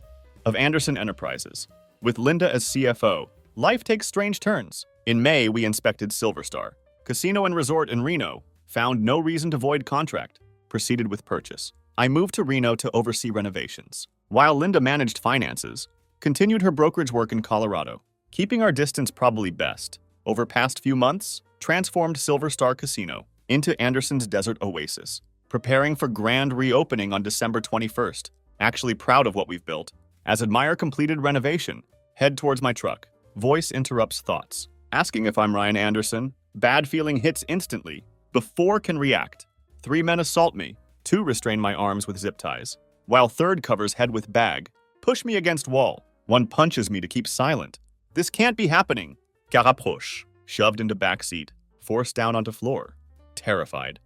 of Anderson Enterprises. With Linda as CFO, life takes strange turns. In May, we inspected Silver Star Casino and Resort in Reno. Found no reason to void contract. Proceeded with purchase. I moved to Reno to oversee renovations, while Linda managed finances. Continued her brokerage work in Colorado, keeping our distance probably best. Over past few months, transformed Silver Star Casino into Anderson's Desert Oasis. Preparing for grand reopening on December 21st. Actually proud of what we've built. As admire completed renovation, head towards my truck. Voice interrupts thoughts. Asking if I'm Ryan Anderson. Bad feeling hits instantly. Before can react. 3 men assault me. 2 restrain my arms with zip ties. While 3rd covers head with bag. Push me against wall. 1 punches me to keep silent. This can't be happening. Car approche. Shoved into backseat. Forced down onto floor. Terrified.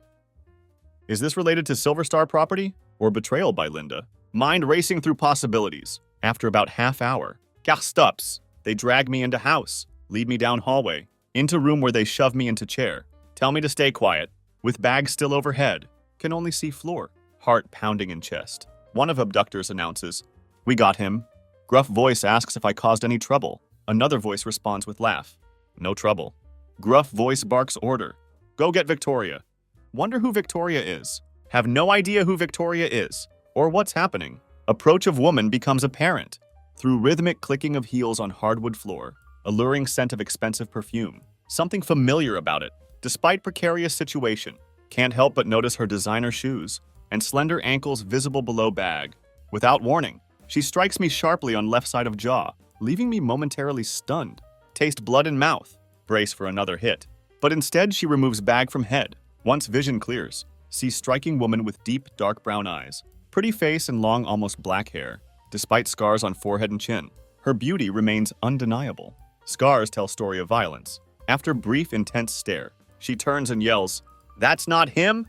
Is this related to Silver Star property? Or betrayal by Linda? Mind racing through possibilities. After about half hour. Car stops. They drag me into house. Lead me down hallway. Into room where they shove me into chair. Tell me to stay quiet. With bag still overhead. Can only see floor. Heart pounding in chest. One of abductors announces, "We got him." Gruff voice asks if I caused any trouble. Another voice responds with laugh. No trouble. Gruff voice barks order. Go get Victoria. Wonder who Victoria is. Have no idea who Victoria is. Or what's happening. Approach of woman becomes apparent. Through rhythmic clicking of heels on hardwood floor. Alluring scent of expensive perfume. Something familiar about it. Despite precarious situation. Can't help but notice her designer shoes. And slender ankles visible below bag. Without warning, she strikes me sharply on left side of jaw, leaving me momentarily stunned. Taste blood in mouth. Brace for another hit. But instead she removes bag from head. Once vision clears, see striking woman with deep, dark brown eyes. Pretty face and long, almost black hair. Despite scars on forehead and chin, her beauty remains undeniable. Scars tell story of violence. After brief, intense stare, she turns and yells, "That's not him?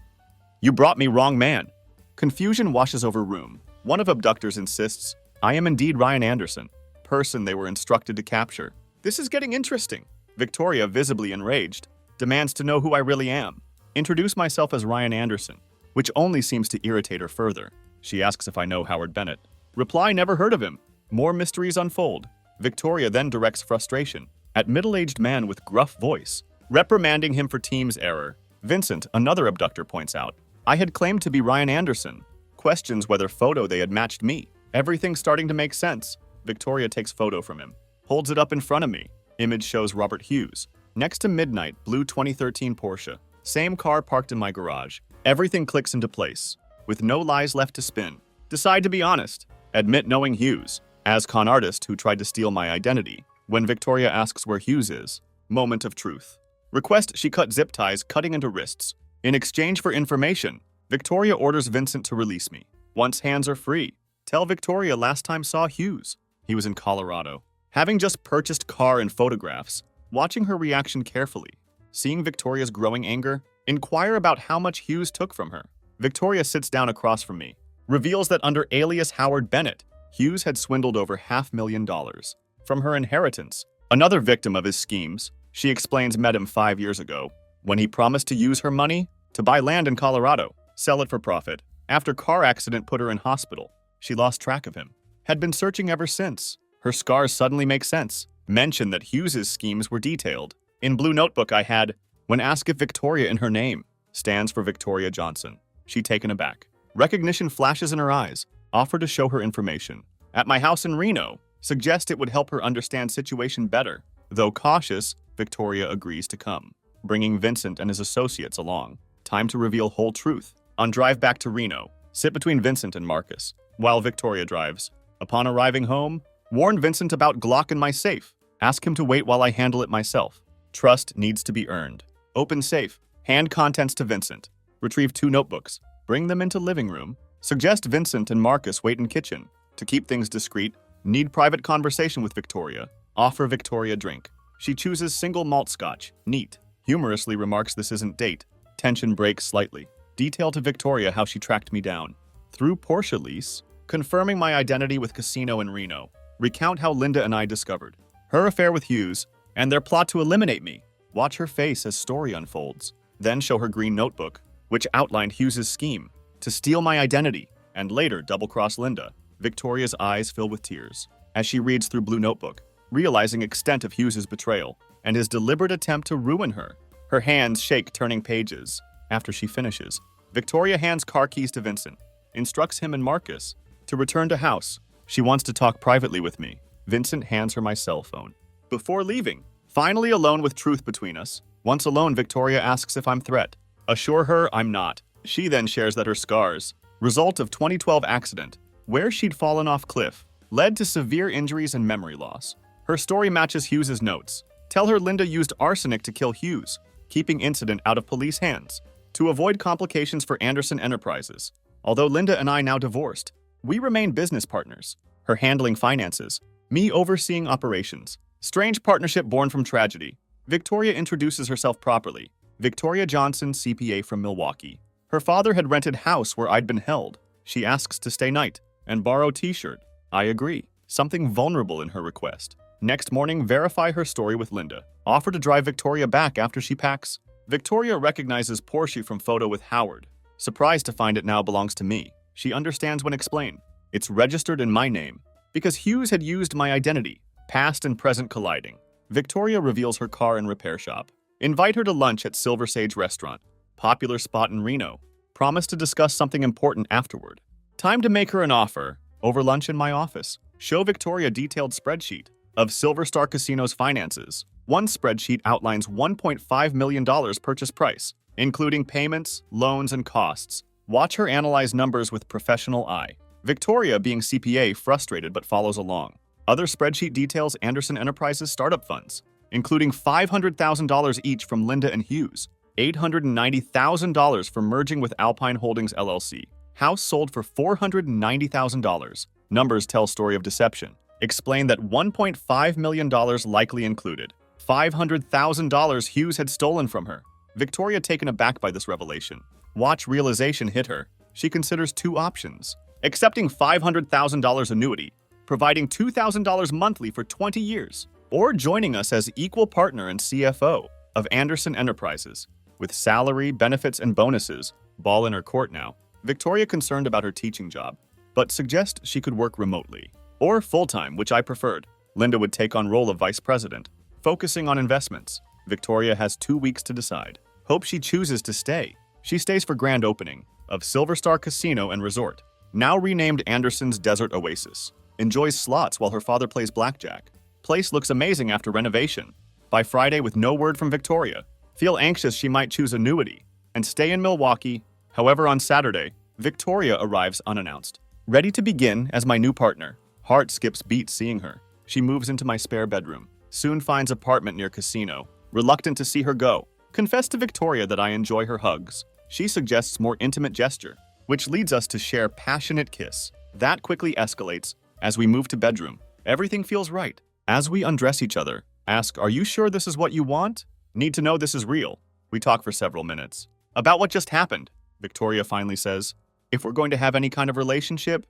You brought me wrong man." Confusion washes over room. One of abductors insists, "I am indeed Ryan Anderson, person they were instructed to capture." This is getting interesting. Victoria, visibly enraged, demands to know who I really am. Introduce myself as Ryan Anderson, which only seems to irritate her further. She asks if I know Howard Bennett. Reply, never heard of him. More mysteries unfold. Victoria then directs frustration at middle-aged man with gruff voice, reprimanding him for team's error. Vincent, another abductor, points out, I had claimed to be Ryan Anderson. Questions whether photo they had matched me. Everything starting to make sense. Victoria takes photo from him. Holds it up in front of me. Image shows Robert Hughes. Next to midnight, blue 2013 Porsche. Same car parked in my garage. Everything clicks into place. With no lies left to spin. Decide to be honest. Admit knowing Hughes. As con artist who tried to steal my identity. When Victoria asks where Hughes is. Moment of truth. Request she cut zip ties cutting into wrists. In exchange for information, Victoria orders Vincent to release me. Once hands are free, tell Victoria last time saw Hughes. He was in Colorado. Having just purchased car and photographs, watching her reaction carefully, seeing Victoria's growing anger, inquire about how much Hughes took from her. Victoria sits down across from me, reveals that under alias Howard Bennett, Hughes had swindled over $500,000 from her inheritance. Another victim of his schemes, she explains met him 5 years ago, when he promised to use her money to buy land in Colorado, sell it for profit. After car accident put her in hospital, she lost track of him. Had been searching ever since. Her scars suddenly make sense. Mention that Hughes's schemes were detailed. In blue notebook I had, when asked if Victoria in her name stands for Victoria Johnson. She taken aback. Recognition flashes in her eyes. Offer to show her information. At my house in Reno, suggest it would help her understand situation better. Though cautious, Victoria agrees to come, bringing Vincent and his associates along. Time to reveal whole truth. On drive back to Reno, sit between Vincent and Marcus, while Victoria drives. Upon arriving home, warn Vincent about Glock in my safe. Ask him to wait while I handle it myself. Trust needs to be earned. Open safe. Hand contents to Vincent. Retrieve 2 notebooks. Bring them into living room. Suggest Vincent and Marcus wait in kitchen. To keep things discreet, need private conversation with Victoria. Offer Victoria drink. She chooses single malt scotch. Neat. Humorously remarks this isn't date. Tension breaks slightly. Detail to Victoria how she tracked me down. Through Porsche lease, confirming my identity with casino in Reno. Recount how Linda and I discovered her affair with Hughes and their plot to eliminate me. Watch her face as story unfolds. Then show her green notebook, which outlined Hughes's scheme to steal my identity and later double-cross Linda. Victoria's eyes fill with tears as she reads through blue notebook, realizing extent of Hughes's betrayal and his deliberate attempt to ruin her. Her hands shake turning pages. After she finishes, Victoria hands car keys to Vincent, instructs him and Marcus to return to house. She wants to talk privately with me. Vincent hands her my cell phone. Before leaving, finally alone with truth between us. Once alone, Victoria asks if I'm threat. Assure her I'm not. She then shares that her scars, result of 2012 accident, where she'd fallen off cliff, led to severe injuries and memory loss. Her story matches Hughes's notes. Tell her Linda used arsenic to kill Hughes, keeping incident out of police hands, to avoid complications for Anderson Enterprises. Although Linda and I now divorced, we remain business partners. Her handling finances, me overseeing operations. Strange partnership born from tragedy. Victoria introduces herself properly. Victoria Johnson, CPA from Milwaukee. Her father had rented house where I'd been held. She asks to stay night and borrow t-shirt. I agree. Something vulnerable in her request. Next morning, verify her story with Linda. Offer to drive Victoria back after she packs. Victoria recognizes Porsche from photo with Howard. Surprised to find it now belongs to me. She understands when explained. It's registered in my name. Because Hughes had used my identity. Past and present colliding. Victoria reveals her car and repair shop. Invite her to lunch at Silver Sage Restaurant. Popular spot in Reno. Promise to discuss something important afterward. Time to make her an offer. Over lunch in my office. Show Victoria detailed spreadsheet of Silver Star Casino's finances. One spreadsheet outlines $1.5 million purchase price, including payments, loans, and costs. Watch her analyze numbers with professional eye. Victoria, being CPA, frustrated but follows along. Other spreadsheet details Anderson Enterprises startup funds, including $500,000 each from Linda and Hughes, $890,000 for merging with Alpine Holdings LLC. House sold for $490,000. Numbers tell story of deception. Explain that $1.5 million likely included $500,000 Hughes had stolen from her. Victoria taken aback by this revelation. Watch realization hit her. She considers two options. Accepting $500,000 annuity, providing $2,000 monthly for 20 years, or joining us as equal partner and CFO of Anderson Enterprises. With salary, benefits, and bonuses, ball in her court now. Victoria concerned about her teaching job, but suggests she could work remotely. Or full-time, which I preferred. Linda would take on role of vice president, focusing on investments. Victoria has 2 weeks to decide. Hope she chooses to stay. She stays for grand opening of Silver Star Casino and Resort, now renamed Anderson's Desert Oasis. Enjoys slots while her father plays blackjack. Place looks amazing after renovation. By Friday with no word from Victoria. Feel anxious she might choose annuity and stay in Milwaukee. However, on Saturday, Victoria arrives unannounced. Ready to begin as my new partner. Heart skips beats seeing her. She moves into my spare bedroom. Soon finds apartment near casino. Reluctant to see her go. Confess to Victoria that I enjoy her hugs. She suggests more intimate gesture, which leads us to share passionate kiss. That quickly escalates as we move to bedroom. Everything feels right. As we undress each other, ask, are you sure this is what you want? Need to know this is real. We talk for several minutes. About what just happened, Victoria finally says, if we're going to have any kind of relationship,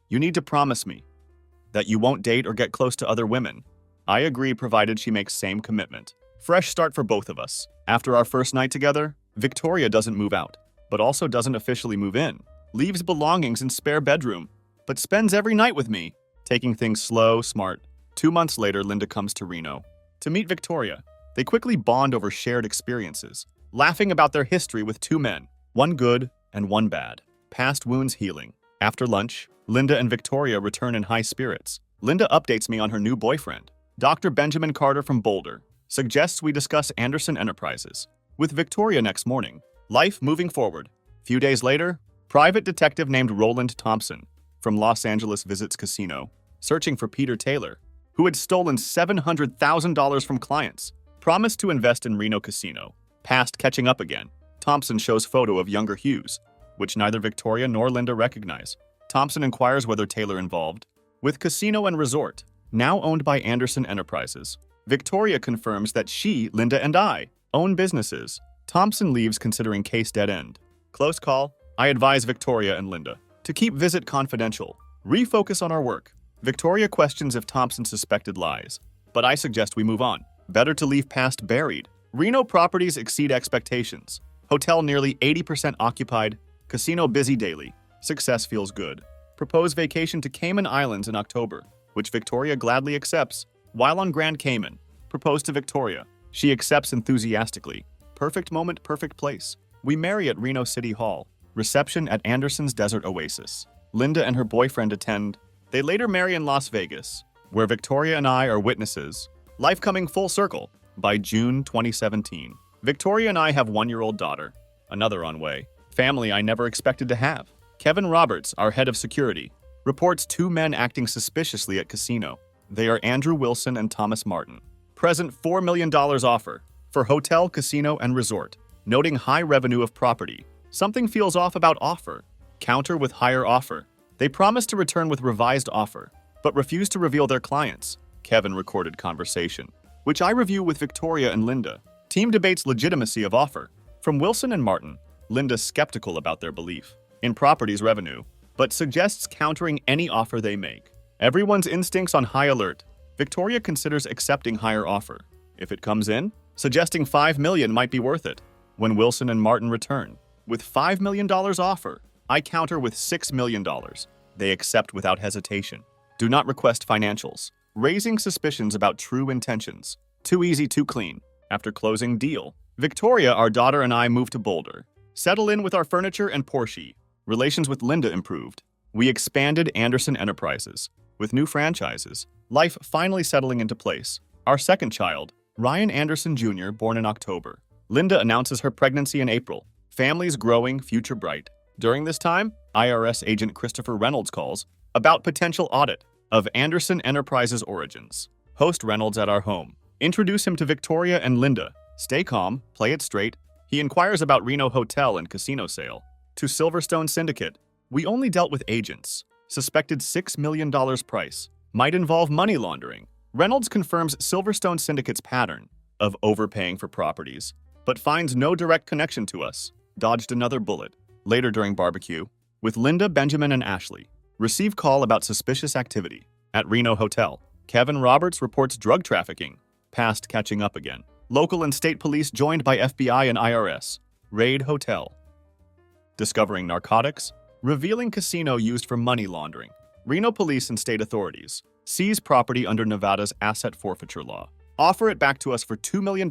you need to promise me that you won't date or get close to other women. I agree provided she makes same commitment. Fresh start for both of us. After our first night together, Victoria doesn't move out, but also doesn't officially move in. Leaves belongings in spare bedroom, but spends every night with me, taking things slow, smart. 2 months later, Linda comes to Reno to meet Victoria. They quickly bond over shared experiences, laughing about their history with two men, one good and one bad. Past wounds healing. After lunch, Linda and Victoria return in high spirits. Linda updates me on her new boyfriend, Dr. Benjamin Carter from Boulder. Suggests we discuss Anderson Enterprises. With Victoria next morning, life moving forward. Few days later, private detective named Roland Thompson from Los Angeles visits casino, searching for Peter Taylor, who had stolen $700,000 from clients. Promised to invest in Reno Casino. Past catching up again. Thompson shows photo of younger Hughes, which neither Victoria nor Linda recognize. Thompson inquires whether Taylor involved. With Casino and Resort, now owned by Anderson Enterprises. Victoria confirms that she, Linda, and I own businesses. Thompson leaves considering case dead end. Close call. I advise Victoria and Linda to keep visit confidential. Refocus on our work. Victoria questions if Thompson suspected lies, but I suggest we move on. Better to leave past buried. Reno properties exceed expectations. Hotel nearly 80% occupied. Casino busy daily. Success feels good. Propose vacation to Cayman Islands in October, which Victoria gladly accepts. While on Grand Cayman, propose to Victoria. She accepts enthusiastically. Perfect moment, perfect place. We marry at Reno City Hall. Reception at Anderson's Desert Oasis. Linda and her boyfriend attend. They later marry in Las Vegas, where Victoria and I are witnesses. Life coming full circle. By June 2017, Victoria and I have 1-year-old daughter. Another on way. Family I never expected to have. Kevin Roberts, our head of security, reports 2 men acting suspiciously at casino. They are Andrew Wilson and Thomas Martin. Present $4 million offer for hotel, casino, and resort, noting high revenue of property. Something feels off about offer. Counter with higher offer. They promise to return with revised offer, but refuse to reveal their clients. Kevin recorded conversation, which I review with Victoria and Linda. Team debates legitimacy of offer. From Wilson and Martin, Linda skeptical about their belief in property's revenue, but suggests countering any offer they make. Everyone's instincts on high alert. Victoria considers accepting higher offer. If it comes in, suggesting $5 million might be worth it. When Wilson and Martin return, with $5 million offer, I counter with $6 million. They accept without hesitation. Do not request financials. Raising suspicions about true intentions. Too easy, too clean. After closing deal, Victoria, our daughter, and I moved to Boulder. Settle in with our furniture and Porsche. Relations with Linda improved. We expanded Anderson Enterprises with new franchises. Life finally settling into place. Our second child, Ryan Anderson Jr., born in October. Linda announces her pregnancy in April. Families growing, future bright. During this time, IRS agent Christopher Reynolds calls about potential audit of Anderson Enterprises origins. Host Reynolds at our home. Introduce him to Victoria and Linda. Stay calm, play it straight. He inquires about Reno hotel and casino sale. To Silverstone Syndicate. We only dealt with agents. Suspected $6 million price. Might involve money laundering. Reynolds confirms Silverstone Syndicate's pattern of overpaying for properties, but finds no direct connection to us. Dodged another bullet. Later during barbecue, with Linda, Benjamin, and Ashley. Receive call about suspicious activity. At Reno Hotel. Kevin Roberts reports drug trafficking. Past catching up again. Local and state police joined by FBI and IRS. Raid hotel. Discovering narcotics. Revealing casino used for money laundering. Reno police and state authorities. Seize property under Nevada's asset forfeiture law. Offer it back to us for $2 million.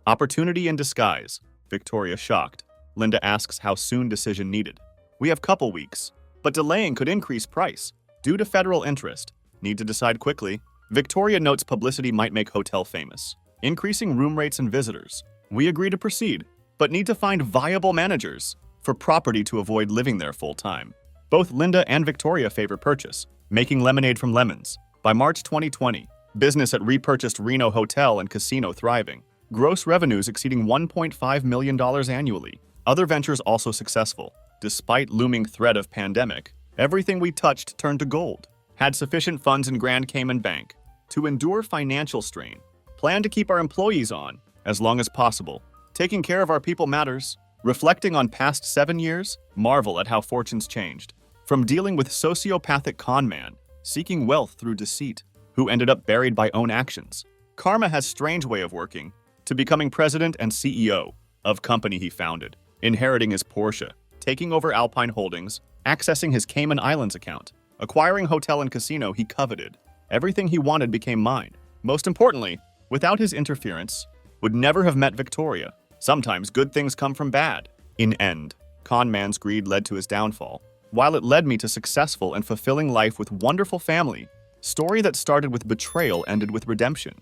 Opportunity in disguise. Victoria shocked. Linda asks how soon decision needed. We have couple weeks, but delaying could increase price. Due to federal interest. Need to decide quickly. Victoria notes publicity might make hotel famous. Increasing room rates and visitors. We agree to proceed, but need to find viable managers for property to avoid living there full time. Both Linda and Victoria favor purchase, making lemonade from lemons. By March 2020, business at repurchased Reno hotel and casino thriving. Gross revenues exceeding $1.5 million annually. Other ventures also successful. Despite looming threat of pandemic, everything we touched turned to gold. Had sufficient funds in Grand Cayman Bank to endure financial strain. Plan to keep our employees on as long as possible. Taking care of our people matters. Reflecting on past 7 years, marvel at how fortunes changed. From dealing with sociopathic con man, seeking wealth through deceit, who ended up buried by own actions. Karma has strange way of working, to becoming president and CEO of company he founded, inheriting his Porsche, taking over Alpine Holdings, accessing his Cayman Islands account, acquiring hotel and casino he coveted. Everything he wanted became mine. Most importantly, without his interference, would never have met Victoria. Sometimes good things come from bad. In end, con man's greed led to his downfall, while it led me to successful and fulfilling life with wonderful family. Story that started with betrayal ended with redemption.